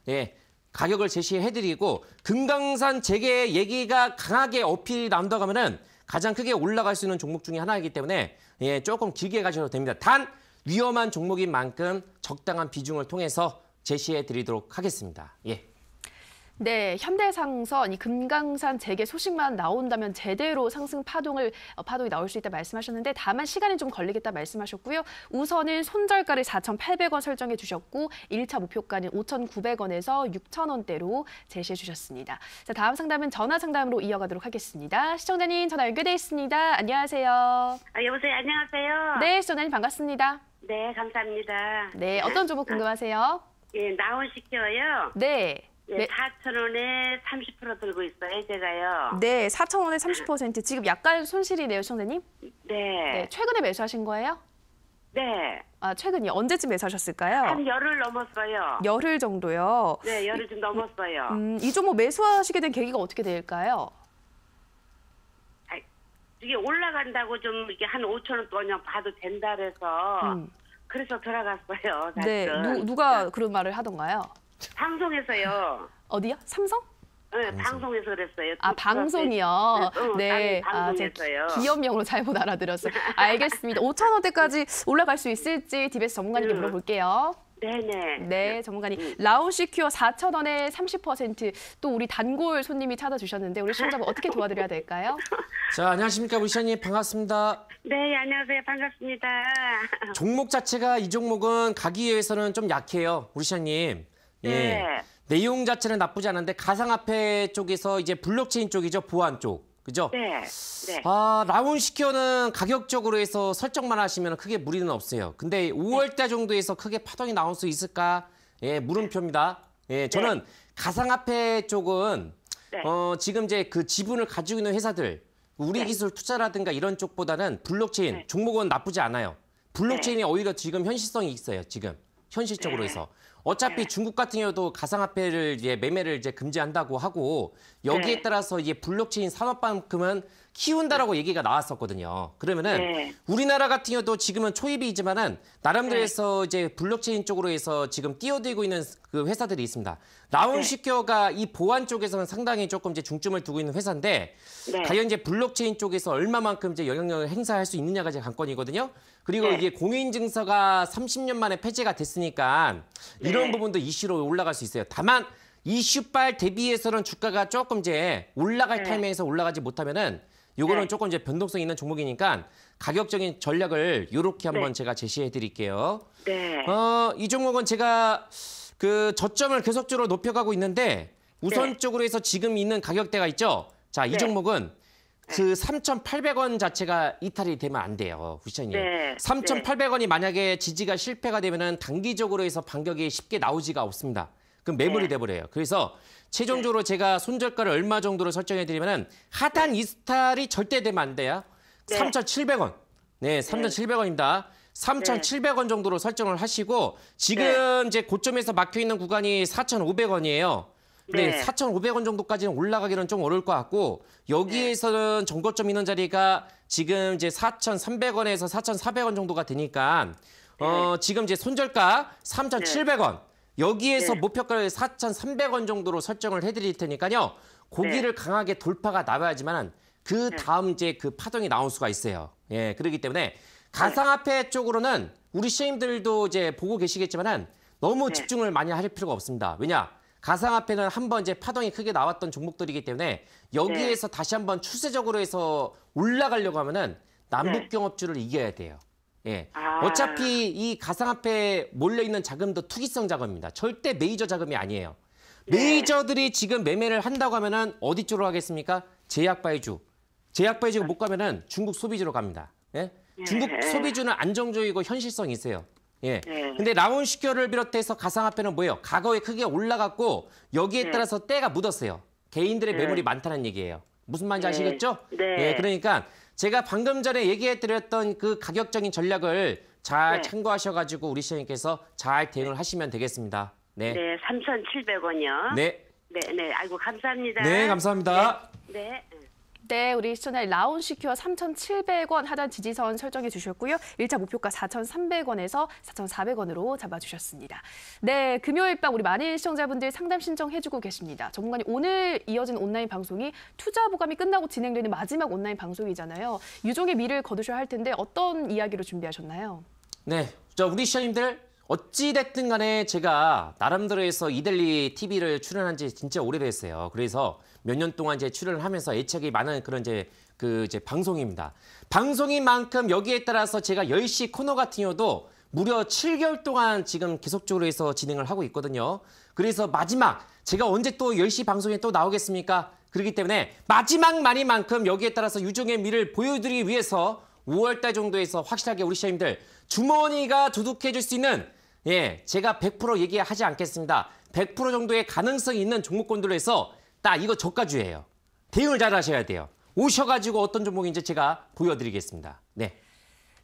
가격을 제시해드리고 금강산 재계 얘기가 강하게 어필이 나온다고 하면은 가장 크게 올라갈 수 있는 종목 중에 하나이기 때문에 조금 길게 가셔도 됩니다. 단 위험한 종목인 만큼 적당한 비중을 통해서 제시해드리도록 하겠습니다. 네, 현대상선, 이 금강산 재개 소식만 나온다면 제대로 상승 파동이 나올 수 있다 말씀하셨는데 다만 시간이 좀 걸리겠다 말씀하셨고요. 우선은 손절가를 4,800원 설정해 주셨고 1차 목표가는 5,900원에서 6,000원대로 제시해 주셨습니다. 자, 다음 상담은 전화 상담으로 이어가도록 하겠습니다. 시청자님 전화 연결돼 있습니다. 안녕하세요. 여보세요. 안녕하세요. 네, 시청자님 반갑습니다. 네, 감사합니다. 네, 어떤 종목 궁금하세요? 나온시켜요. 네. 4,000원에 30% 들고 있어요, 제가요. 네, 4,000원에 30%. 지금 약간 손실이네요, 시청자님? 네. 최근에 매수하신 거예요? 네. 아, 최근이 언제쯤 매수하셨을까요? 한 열흘 넘었어요. 열흘 정도요. 네, 열흘 좀 넘었어요. 이 종목 매수하시게 된 계기가 어떻게 될까요? 이게 올라간다고 좀 이게 한 5,000원 그냥 봐도 된다 그래서 그래서 들어갔어요. 네, 누가 그런 말을 하던가요? 방송에서요. 어디요? 삼성? 네, 방송에서 그랬어요. 아, 방송이요? 네. 방송에서요. 기업명으로 잘못 알아들었어요. 알겠습니다. 5,000원대까지 올라갈 수 있을지 DBS 전문가님께 물어볼게요. 네네. 네, 전문가님. 라운시큐어 4,000원에 30%. 또 우리 단골 손님이 찾아주셨는데 우리 시청자분 어떻게 도와드려야 될까요? 자, 안녕하십니까. 우리 시장님 반갑습니다. 네, 안녕하세요. 반갑습니다. 종목 자체가 이 종목은 가기 위해서는 좀 약해요. 우리 시장님. 네. 내용 자체는 나쁘지 않은데 가상화폐 쪽에서 이제 블록체인 쪽이죠. 보안 쪽. 그죠? 네. 라운시큐어는 가격적으로 해서 설정만 하시면 크게 무리는 없어요. 근데 5월달 정도에서 크게 파동이 나올 수 있을까? 물음표입니다. 저는 가상화폐 쪽은 지금 이제 그 지분을 가지고 있는 회사들, 우리 기술 투자라든가 이런 쪽보다는 블록체인 종목은 나쁘지 않아요. 블록체인이 오히려 지금 현실성이 있어요. 지금 현실적으로 해서. 어차피 중국 같은 경우도 가상화폐를 이제 매매를 이제 금지한다고 하고 여기에 따라서 이제 블록체인 산업만큼은 키운다라고 얘기가 나왔었거든요. 그러면은 우리나라 같은 경우도 지금은 초입이지만은 나름대로해서 이제 블록체인 쪽으로 해서 지금 뛰어들고 있는 그 회사들이 있습니다. 라운시큐어가 이 보안 쪽에서는 상당히 조금 이제 중점을 두고 있는 회사인데 과연 이제 블록체인 쪽에서 얼마만큼 이제 영향력을 행사할 수 있느냐가 제 관건이거든요. 그리고 이게 공인증서가 30년 만에 폐지가 됐으니까 이런 부분도 이슈로 올라갈 수 있어요. 다만 이슈발 대비해서는 주가가 조금 이제 올라갈 타이밍에서 올라가지 못하면은 요거는 조금 이제 변동성 있는 종목이니까 가격적인 전략을 요렇게 한번 제가 제시해 드릴게요. 이 종목은 제가 그 저점을 계속적으로 높여가고 있는데 우선적으로 해서 지금 있는 가격대가 있죠. 자, 이 종목은 그 3,800원 자체가 이탈이 되면 안 돼요. 부시장님. 3,800원이 만약에 지지가 실패가 되면은 단기적으로 해서 반격이 쉽게 나오지가 없습니다. 그럼 매물이 돼버려요. 그래서 최종적으로 제가 손절가를 얼마 정도로 설정해 드리면은 하단 이탈이 절대 되면 안 돼요. 3,700원. 네, 3,700원입니다. 3,700원 정도로 설정을 하시고 지금 이제 고점에서 막혀 있는 구간이 4,500원이에요. 네, 4,500원 정도까지는 올라가기는 좀 어려울 것 같고 여기에서는 정고점 있는 자리가 지금 이제 4,300원에서 4,400원 정도가 되니까 지금 이제 손절가 3,700원 여기에서 목표가를 4,300원 정도로 설정을 해드릴 테니까요. 고기를 강하게 돌파가 나와야지만 그 다음 이제 그 파동이 나올 수가 있어요. 그렇기 때문에 가상화폐 쪽으로는 우리 시장님들도 이제 보고 계시겠지만은 너무 집중을 많이 할 필요가 없습니다. 왜냐? 가상화폐는 한번 이제 파동이 크게 나왔던 종목들이기 때문에 여기에서 다시 한번 추세적으로 해서 올라가려고 하면은 남북경업주를 이겨야 돼요. 어차피 이 가상화폐에 몰려있는 자금도 투기성 자금입니다. 절대 메이저 자금이 아니에요. 메이저들이 지금 매매를 한다고 하면은 어디 쪽으로 가겠습니까? 제약바이주. 제약바이주가 못 가면은 중국 소비주로 갑니다. 중국 소비주는 안정적이고 현실성이 있어요. 근데 라운시큐어를 비롯해서 가상화폐는 뭐예요? 과거에 크게 올라갔고 여기에 따라서 때가 묻었어요. 개인들의 매물이 많다는 얘기예요. 무슨 말인지 아시겠죠? 그러니까 제가 방금 전에 얘기해드렸던 그 가격적인 전략을 잘 참고하셔가지고 우리 시장님께서 잘 대응을 하시면 되겠습니다. 네, 3,700원이요. 네. 아이고 감사합니다. 네, 감사합니다. 네. 네, 우리 시청자 라운시큐어 3,700원 하단 지지선 설정해 주셨고요. 1차 목표가 4,300원에서 4,400원으로 잡아주셨습니다. 네, 금요일 밤 우리 많은 시청자분들 상담 신청해주고 계십니다. 전문가님, 오늘 이어진 온라인 방송이 투자 보감이 끝나고 진행되는 마지막 온라인 방송이잖아요. 유종의 미를 거두셔야 할 텐데 어떤 이야기로 준비하셨나요? 네, 우리 시청자님들 어찌됐든 간에 제가 나름대로 해서 이델리 TV를 출연한 지 진짜 오래됐어요. 그래서 몇 년 동안 이제 출연을 하면서 애착이 많은 그런 이제 방송입니다. 방송인 만큼 여기에 따라서 제가 10시 코너 같은 경우도 무려 7개월 동안 지금 계속적으로 해서 진행을 하고 있거든요. 그래서 마지막 제가 언제 또 10시 방송에 또 나오겠습니까? 그렇기 때문에 마지막 말이만큼 여기에 따라서 유종의 미를 보여드리기 위해서 5월달 정도에서 확실하게 우리 시청자님들 주머니가 두둑해질 수 있는 제가 100% 얘기하지 않겠습니다. 100% 정도의 가능성이 있는 종목군들로 해서 딱 이거 저가주예요. 대응을 잘 하셔야 돼요. 오셔가지고 어떤 종목인지 제가 보여드리겠습니다. 네.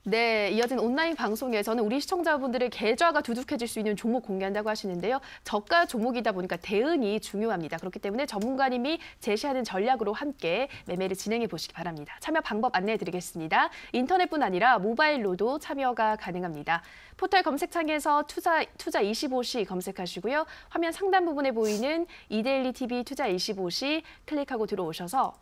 네, 이어진 온라인 방송에서는 우리 시청자분들의 계좌가 두둑해질 수 있는 종목 공개한다고 하시는데요. 저가 종목이다 보니까 대응이 중요합니다. 그렇기 때문에 전문가님이 제시하는 전략으로 함께 매매를 진행해 보시기 바랍니다. 참여 방법 안내해 드리겠습니다. 인터넷뿐 아니라 모바일로도 참여가 가능합니다. 포털 검색창에서 투자 25시 검색하시고요. 화면 상단 부분에 보이는 이데일리 TV 투자 25시 클릭하고 들어오셔서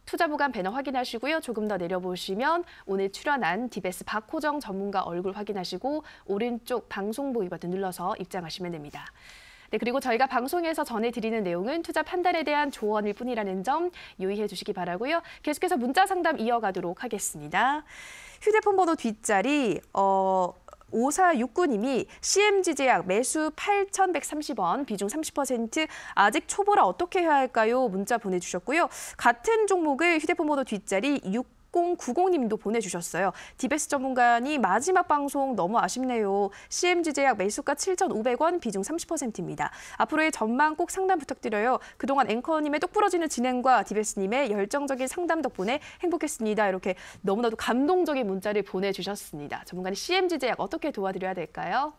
투자 보관 배너 확인하시고요. 조금 더 내려보시면 오늘 출연한 디베스 박호정 전문가 얼굴 확인하시고 오른쪽 방송 보기 버튼 눌러서 입장하시면 됩니다. 네, 그리고 저희가 방송에서 전해드리는 내용은 투자 판단에 대한 조언일 뿐이라는 점 유의해 주시기 바라고요. 계속해서 문자 상담 이어가도록 하겠습니다. 휴대폰 번호 뒷자리 5469님이 CMG제약 매수 8,130원, 비중 30%, 아직 초보라 어떻게 해야 할까요? 문자 보내주셨고요. 같은 종목을 휴대폰 번호 뒷자리 6090님도 보내주셨어요. 디베스 전문가님 마지막 방송 너무 아쉽네요. CMG제약 매수가 7,500원, 비중 30%입니다. 앞으로의 전망 꼭 상담 부탁드려요. 그동안 앵커님의 똑부러지는 진행과 디베스님의 열정적인 상담 덕분에 행복했습니다. 이렇게 너무나도 감동적인 문자를 보내주셨습니다. 전문가님 CMG제약 어떻게 도와드려야 될까요?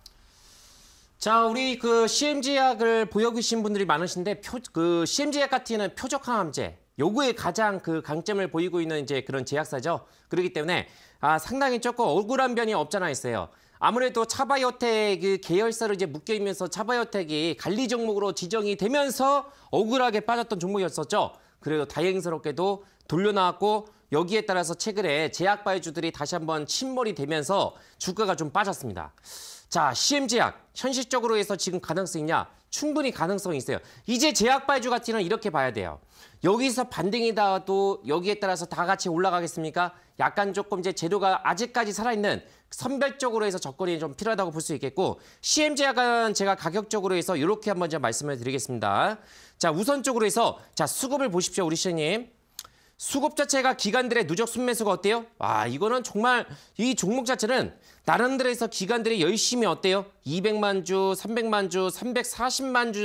자, 우리 CM제약을 보여 계신 분들이 많으신데 CM제약 같은 경우는 표적항암제 요거에 가장 강점을 보이고 있는 이제 그런 제약사죠. 그렇기 때문에 상당히 조금 억울한 면이 없잖아 있어요. 아무래도 차바이오텍 계열사로 이제 묶여있면서 차바이오텍이 관리 종목으로 지정이 되면서 억울하게 빠졌던 종목이었었죠. 그래도 다행스럽게도 돌려나왔고 여기에 따라서 최근에 제약바이오주들이 다시 한번 침몰이 되면서 주가가 좀 빠졌습니다. 자, CM제약 현실적으로 해서 지금 가능성이 있냐? 충분히 가능성이 있어요. 이제 제약바이오주 같은 경우는 이렇게 봐야 돼요. 여기서 반등이다도 여기에 따라서 다 같이 올라가겠습니까? 약간 조금 이제 재료가 아직까지 살아있는 선별적으로 해서 접근이 좀 필요하다고 볼 수 있겠고 CM제약은 제가 가격적으로 해서 이렇게 한번 좀 말씀을 드리겠습니다. 자, 우선적으로 해서 수급을 보십시오, 우리 시장님. 수급 자체가 기관들의 누적 순매수가 어때요? 이거는 정말 이 종목 자체는 나름대로 해서 기관들이 열심히 어때요? 200만 주, 300만 주, 340만 주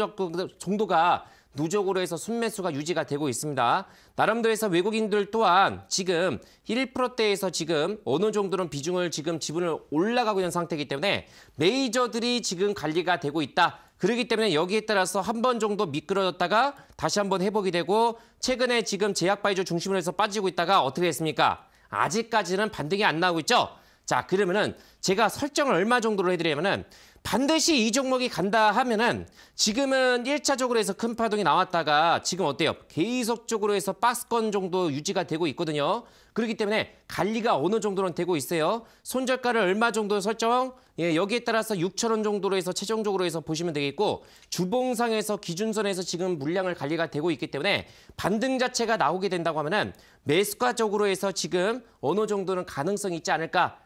정도가 누적으로 해서 순매수가 유지가 되고 있습니다. 나름대로 해서 외국인들 또한 지금 1%대에서 지금 어느 정도는 비중을 지금 지분을 올라가고 있는 상태이기 때문에 메이저들이 지금 관리가 되고 있다. 그렇기 때문에 여기에 따라서 한 번 정도 미끄러졌다가 다시 한번 회복이 되고 최근에 지금 제약바이오 중심으로 해서 빠지고 있다가 어떻게 됐습니까? 아직까지는 반등이 안 나오고 있죠? 자, 그러면은 제가 설정을 얼마 정도로 해드리냐면은 반드시 이 종목이 간다 하면은 지금은 1차적으로 해서 큰 파동이 나왔다가 지금 어때요? 계속적으로 해서 박스권 정도 유지가 되고 있거든요. 그렇기 때문에 관리가 어느 정도는 되고 있어요. 손절가를 얼마 정도 설정? 여기에 따라서 6,000원 정도로 해서 최종적으로 해서 보시면 되겠고 주봉상에서 기준선에서 지금 물량을 관리가 되고 있기 때문에 반등 자체가 나오게 된다고 하면은 매수가적으로 해서 지금 어느 정도는 가능성이 있지 않을까?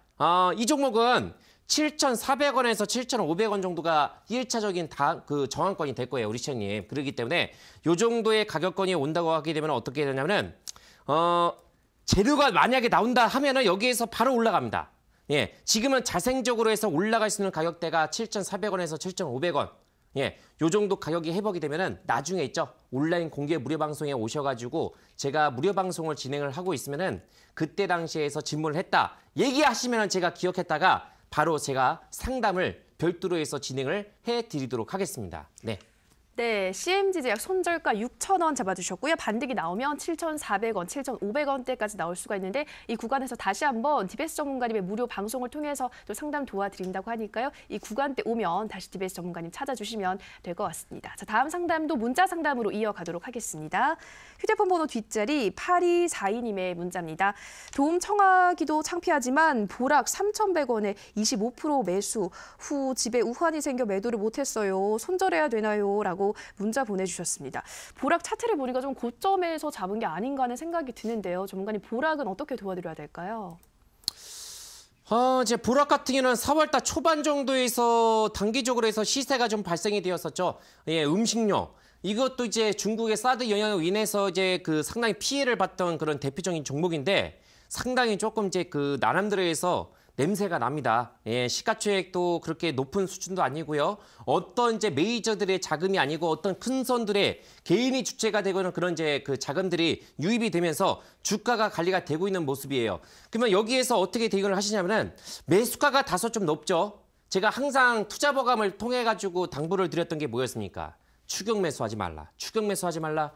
이 종목은 7,400원에서 7,500원 정도가 1차적인 정한권이 될 거예요, 우리 시청님. 그렇기 때문에 이 정도의 가격권이 온다고 하게 되면 어떻게 되냐면은 재료가 만약에 나온다 하면은 여기에서 바로 올라갑니다. 지금은 자생적으로 해서 올라갈 수 있는 가격대가 7,400원에서 7,500원. 요 정도 가격이 회복이 되면은 나중에 있죠. 온라인 공개 무료 방송에 오셔가지고 제가 무료 방송을 진행을 하고 있으면은 그때 당시에서 질문을 했다. 얘기하시면은 제가 기억했다가 바로 제가 상담을 별도로 해서 진행을 해드리도록 하겠습니다. 네. 네, CMG제약 손절가 6,000원 잡아주셨고요. 반등이 나오면 7,400원, 7,500원대까지 나올 수가 있는데 이 구간에서 다시 한번 DBS 전문가님의 무료 방송을 통해서 또 상담 도와드린다고 하니까요. 이 구간대 오면 다시 DBS 전문가님 찾아주시면 될 것 같습니다. 자, 다음 상담도 문자 상담으로 이어가도록 하겠습니다. 휴대폰 번호 뒷자리 8242님의 문자입니다. 도움 청하기도 창피하지만 보락 3,100원에 25% 매수 후 집에 우환이 생겨 매도를 못했어요. 손절해야 되나요? 라고 문자 보내주셨습니다. 보락 차트를 보니까 좀 고점에서 잡은 게 아닌가 하는 생각이 드는데요. 전문가님, 보락은 어떻게 도와드려야 될까요? 이제 보락 같은 경우는 4월달 초반 정도에서 단기적으로 해서 시세가 좀 발생이 되었었죠. 예, 음식료. 이것도 이제 중국의 사드 영향으로 인해서 이제 그 상당히 피해를 봤던 그런 대표적인 종목인데 상당히 조금 이제 그 나름대로 해서 냄새가 납니다. 예, 시가총액도 그렇게 높은 수준도 아니고요. 어떤 이제 메이저들의 자금이 아니고 어떤 큰 선들의 개인이 주체가 되고는 그런 이제 그 자금들이 유입이 되면서 주가가 관리가 되고 있는 모습이에요. 그러면 여기에서 어떻게 대응을 하시냐면은 매수가가 다소 좀 높죠. 제가 항상 투자보감을 통해 가지고 당부를 드렸던 게 뭐였습니까? 추격 매수하지 말라. 추격 매수하지 말라.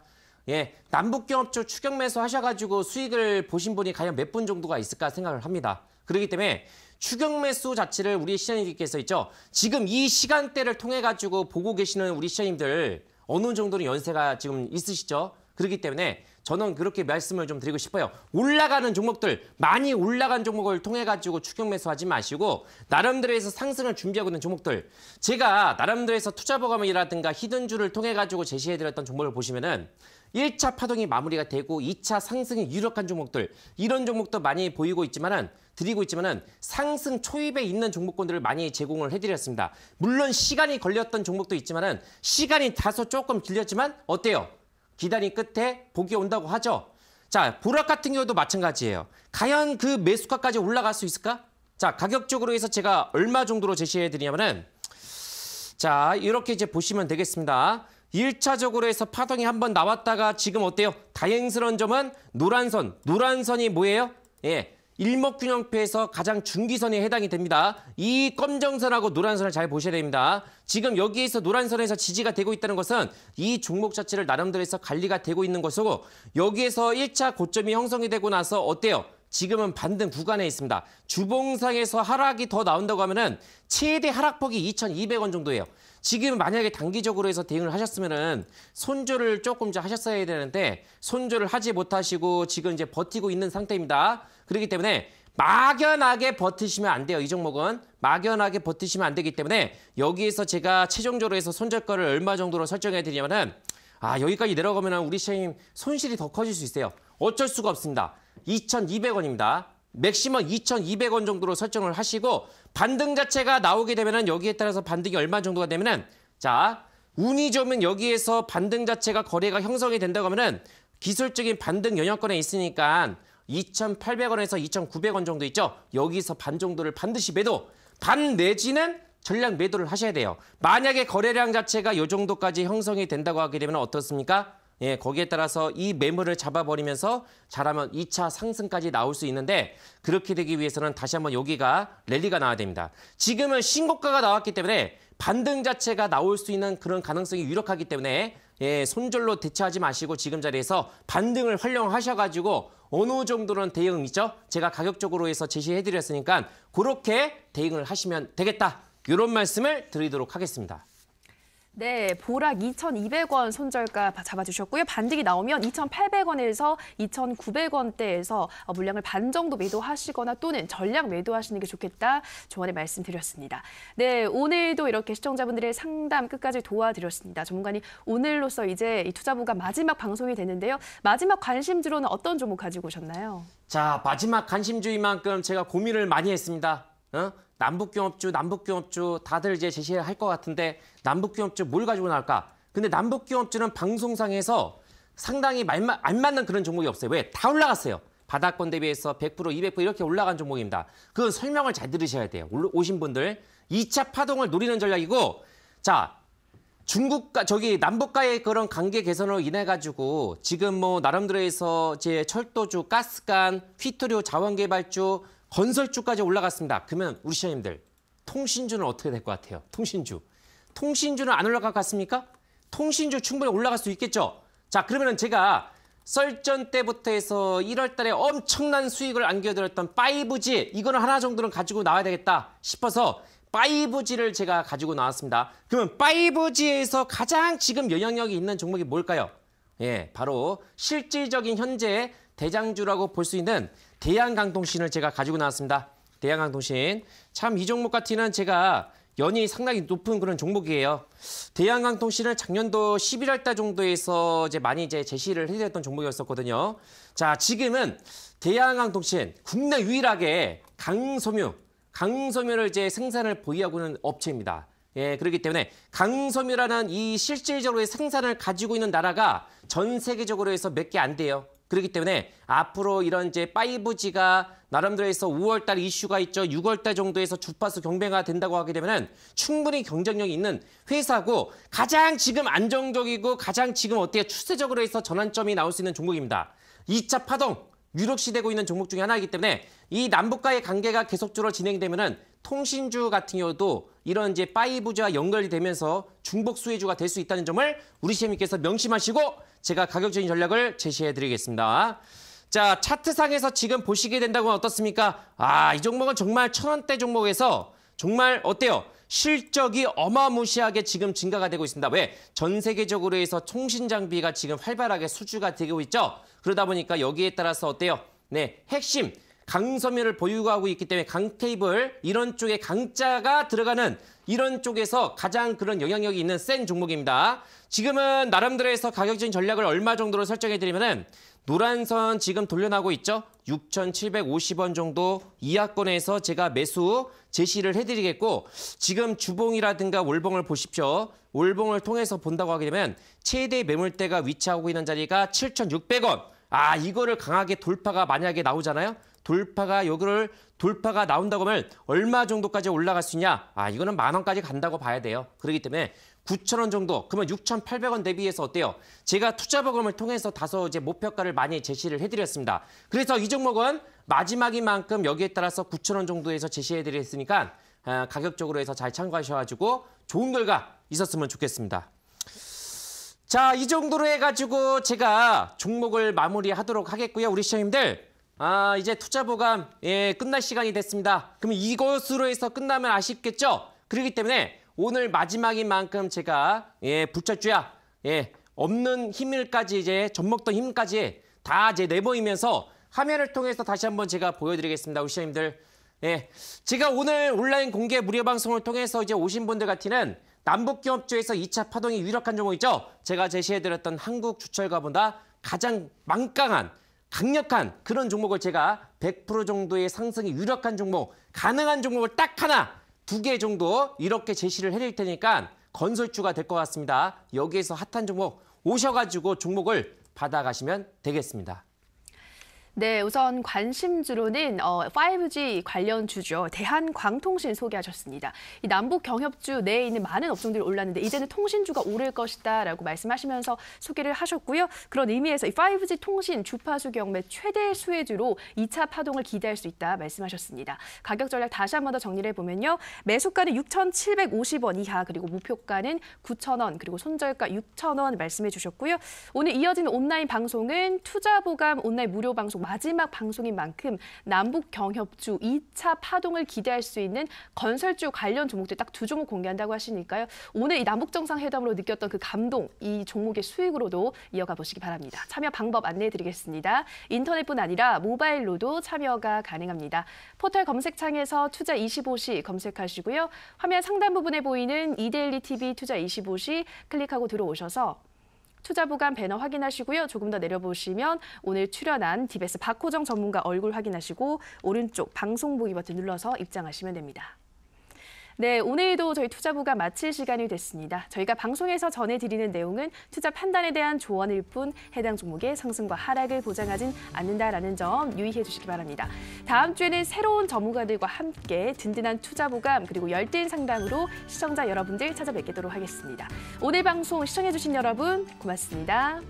예, 남북경합주 추격 매수 하셔가지고 수익을 보신 분이 과연 몇 분 정도가 있을까 생각을 합니다. 그렇기 때문에 추격 매수 자체를 우리 시장님께서 있죠. 지금 이 시간대를 통해 가지고 보고 계시는 우리 시장님들 어느 정도는 연세가 지금 있으시죠. 그렇기 때문에 저는 그렇게 말씀을 좀 드리고 싶어요. 올라가는 종목들, 많이 올라간 종목을 통해 가지고 추격 매수하지 마시고 나름대로 해서 상승을 준비하고 있는 종목들. 제가 나름대로 해서 투자보감이라든가 히든주를 통해 가지고 제시해드렸던 종목을 보시면은 1차 파동이 마무리가 되고 2차 상승이 유력한 종목들, 이런 종목도 많이 보이고 있지만은 드리고 있지만은 상승 초입에 있는 종목군들을 많이 제공을 해드렸습니다. 물론 시간이 걸렸던 종목도 있지만은 시간이 다소 조금 길렸지만 어때요? 기다린 끝에 복이 온다고 하죠. 자, 보락 같은 경우도 마찬가지예요. 과연 그 매수가까지 올라갈 수 있을까? 자, 가격적으로 해서 제가 얼마 정도로 제시해드리냐면은 자, 이렇게 이제 보시면 되겠습니다. 1차적으로 해서 파동이 한번 나왔다가 지금 어때요? 다행스러운 점은 노란선이 뭐예요? 예, 일목균형표에서 가장 중기선에 해당이 됩니다. 이 검정선하고 노란선을 잘 보셔야 됩니다. 지금 여기에서 노란선에서 지지가 되고 있다는 것은 이 종목 자체를 나름대로 해서 관리가 되고 있는 것이고 여기에서 1차 고점이 형성이 되고 나서 어때요? 지금은 반등 구간에 있습니다. 주봉상에서 하락이 더 나온다고 하면은 최대 하락폭이 2,200원 정도예요. 지금 만약에 단기적으로 해서 대응을 하셨으면은 손절을 조금 이제 하셨어야 되는데 손절을 하지 못하시고 지금 이제 버티고 있는 상태입니다. 그렇기 때문에 막연하게 버티시면 안 돼요. 이 종목은 막연하게 버티시면 안 되기 때문에 여기에서 제가 최종적으로 해서 손절가를 얼마 정도로 설정해 드리냐면은 여기까지 내려가면 우리 시장님 손실이 더 커질 수 있어요. 어쩔 수가 없습니다. 2,200원입니다. 맥시멈 2,200원 정도로 설정을 하시고 반등 자체가 나오게 되면은 여기에 따라서 반등이 얼마 정도가 되면은 자, 운이 좋으면 여기에서 반등 자체가 거래가 형성이 된다고 하면은 기술적인 반등 영역권에 있으니까 2,800원에서 2,900원 정도 있죠. 여기서 반 정도를 반드시 매도, 반 내지는 전량 매도를 하셔야 돼요. 만약에 거래량 자체가 이 정도까지 형성이 된다고 하게 되면 어떻습니까? 예, 거기에 따라서 이 매물을 잡아버리면서 잘하면 2차 상승까지 나올 수 있는데 그렇게 되기 위해서는 다시 한번 여기가 랠리가 나와야 됩니다. 지금은 신고가가 나왔기 때문에 반등 자체가 나올 수 있는 그런 가능성이 유력하기 때문에 예, 손절로 대처하지 마시고 지금 자리에서 반등을 활용하셔가지고 어느 정도는 대응 있죠? 제가 가격적으로 해서 제시해드렸으니까 그렇게 대응을 하시면 되겠다. 이런 말씀을 드리도록 하겠습니다. 네, 보락 2,200원 손절가 잡아주셨고요. 반등이 나오면 2,800원에서 2,900원대에서 물량을 반 정도 매도하시거나 또는 전량 매도하시는 게 좋겠다 조언의 말씀드렸습니다. 네, 오늘도 이렇게 시청자분들의 상담 끝까지 도와드렸습니다. 전문가님, 오늘로써 이제 이 투자부가 마지막 방송이 되는데요. 마지막 관심주로는 어떤 종목 가지고 오셨나요? 자, 마지막 관심주인 만큼 제가 고민을 많이 했습니다. 남북경합주 다들 이제 제시할 것 같은데 남북경합주 뭘 가지고 나올까? 근데 남북경합주는 방송상에서 상당히 안 맞는 그런 종목이 없어요. 왜? 다 올라갔어요. 바닥권 대비해서 100%, 200% 이렇게 올라간 종목입니다. 그 설명을 잘 들으셔야 돼요. 오신 분들. 2차 파동을 노리는 전략이고 자, 남북과의 그런 관계 개선으로 인해 가지고 지금 뭐 나름대로 해서 제 철도주, 가스관, 휘토류, 자원개발주, 건설주까지 올라갔습니다. 그러면 우리 시장님들 통신주는 어떻게 될 것 같아요? 통신주는 안 올라갈 것 같습니까? 통신주 충분히 올라갈 수 있겠죠. 자, 그러면은 제가 썰전 때부터 해서 1월 달에 엄청난 수익을 안겨드렸던 5G, 이거는 하나 정도는 가지고 나와야 되겠다 싶어서 5G를 제가 가지고 나왔습니다. 그러면 5G에서 가장 지금 영향력이 있는 종목이 뭘까요? 예, 바로 실질적인 현재 대장주라고 볼 수 있는 대한강통신을 제가 가지고 나왔습니다. 대한강통신. 참 이 종목 같으면 제가 연이 상당히 높은 그런 종목이에요. 대한강통신을 작년도 11월 달 정도에서 이제 많이 제시를 해드렸던 종목이었었거든요. 자, 지금은 대한강통신 국내 유일하게 강섬유를 이제 생산을 보유하고 있는 업체입니다. 예, 그렇기 때문에 강섬유라는 이 실질적으로의 생산을 가지고 있는 나라가 전 세계적으로 해서 몇 개 안 돼요. 그렇기 때문에 앞으로 이런 이제 5G가 나름대로 해서 5월 달 이슈가 있죠. 6월 달 정도에서 주파수 경배가 된다고 하게 되면은 충분히 경쟁력이 있는 회사고 가장 지금 안정적이고 가장 지금 어떻게 추세적으로 해서 전환점이 나올 수 있는 종목입니다. 2차 파동 유력시되고 있는 종목 중에 하나이기 때문에 이 남북과의 관계가 계속적으로 진행되면은 통신주 같은 경우도 이런 이제 5G와 연결이 되면서 중복 수혜주가 될 수 있다는 점을 우리 시장님께서 명심하시고 제가 가격적인 전략을 제시해드리겠습니다. 자, 차트상에서 지금 보시게 된다면 어떻습니까? 아, 이 종목은 정말 1,000원대 종목에서 정말 어때요? 실적이 어마무시하게 지금 증가가 되고 있습니다. 왜? 전 세계적으로 해서 통신 장비가 지금 활발하게 수주가 되고 있죠. 그러다 보니까 여기에 따라서 어때요? 네, 핵심 강섬유를 보유하고 있기 때문에 강케이블 이런 쪽에 강자가 들어가는 이런 쪽에서 가장 그런 영향력이 있는 센 종목입니다. 지금은 나름대로 해서 가격적인 전략을 얼마 정도로 설정해드리면은 노란선 지금 돌려나고 있죠. 6,750원 정도 이하권에서 제가 매수 제시를 해드리겠고 지금 주봉이라든가 월봉을 보십시오. 월봉을 통해서 본다고 하게 되면 최대 매물대가 위치하고 있는 자리가 7,600원. 아, 이거를 강하게 돌파가 만약에 나오잖아요. 돌파가 나온다고 하면 얼마 정도까지 올라갈 수 있냐? 아, 이거는 10,000원까지 간다고 봐야 돼요. 그렇기 때문에 9,000원 정도, 그러면 6,800원 대비해서 어때요? 제가 투자버금을 통해서 다소 이제 목표가를 많이 제시를 해드렸습니다. 그래서 이 종목은 마지막인 만큼 여기에 따라서 9,000원 정도에서 제시해드렸으니까 가격적으로 해서 잘 참고하셔가지고 좋은 결과 있었으면 좋겠습니다. 자, 이 정도로 해가지고 제가 종목을 마무리하도록 하겠고요. 우리 시청님들. 이제 투자보감 끝날 시간이 됐습니다. 그럼 이것으로 해서 끝나면 아쉽겠죠? 그렇기 때문에 오늘 마지막인 만큼 제가 불철주야 없는 힘을까지 이제 젖먹던 힘까지 다 이제 내보이면서 화면을 통해서 다시 한번 제가 보여드리겠습니다. 우리 시청님들. 제가 오늘 온라인 공개 무료 방송을 통해서 이제 오신 분들 같이는 남북기업주에서 2차 파동이 유력한 종목 있죠? 제가 제시해드렸던 한국주철가보다 가장 망강한 강력한 그런 종목을 제가 100% 정도의 상승이 유력한 종목, 가능한 종목을 딱 하나, 2개 정도 이렇게 제시를 해드릴 테니까 건설주가 될 것 같습니다. 여기에서 핫한 종목 오셔가지고 종목을 받아가시면 되겠습니다. 네, 우선 관심주로는 5G 관련 주죠. 대한광통신 소개하셨습니다. 이 남북 경협주 내에 있는 많은 업종들이 올랐는데 이제는 통신주가 오를 것이다라고 말씀하시면서 소개를 하셨고요. 그런 의미에서 이 5G 통신 주파수 경매 최대 수혜주로 2차 파동을 기대할 수 있다 말씀하셨습니다. 가격 전략 다시 한 번 더 정리를 해보면요. 매수가는 6,750원 이하, 그리고 목표가는 9,000원, 그리고 손절가 6,000원 말씀해 주셨고요. 오늘 이어지는 온라인 방송은 투자보감 온라인 무료 방송 마지막 방송인 만큼 남북 경협주 2차 파동을 기대할 수 있는 건설주 관련 종목들 딱 2종목 공개한다고 하시니까요. 오늘 이 남북 정상회담으로 느꼈던 그 감동, 이 종목의 수익으로도 이어가 보시기 바랍니다. 참여 방법 안내해 드리겠습니다. 인터넷뿐 아니라 모바일로도 참여가 가능합니다. 포털 검색창에서 투자25시 검색하시고요. 화면 상단 부분에 보이는 이데일리 TV 투자25시 클릭하고 들어오셔서 투자보감 배너 확인하시고요. 조금 더 내려보시면 오늘 출연한 디베스 박호정 전문가 얼굴 확인하시고 오른쪽 방송 보기 버튼 눌러서 입장하시면 됩니다. 네, 오늘도 저희 투자보감 마칠 시간이 됐습니다. 저희가 방송에서 전해드리는 내용은 투자 판단에 대한 조언일 뿐 해당 종목의 상승과 하락을 보장하진 않는다라는 점 유의해 주시기 바랍니다. 다음 주에는 새로운 전문가들과 함께 든든한 투자보감 그리고 열띤 상담으로 시청자 여러분들 찾아뵙도록 하겠습니다. 오늘 방송 시청해 주신 여러분 고맙습니다.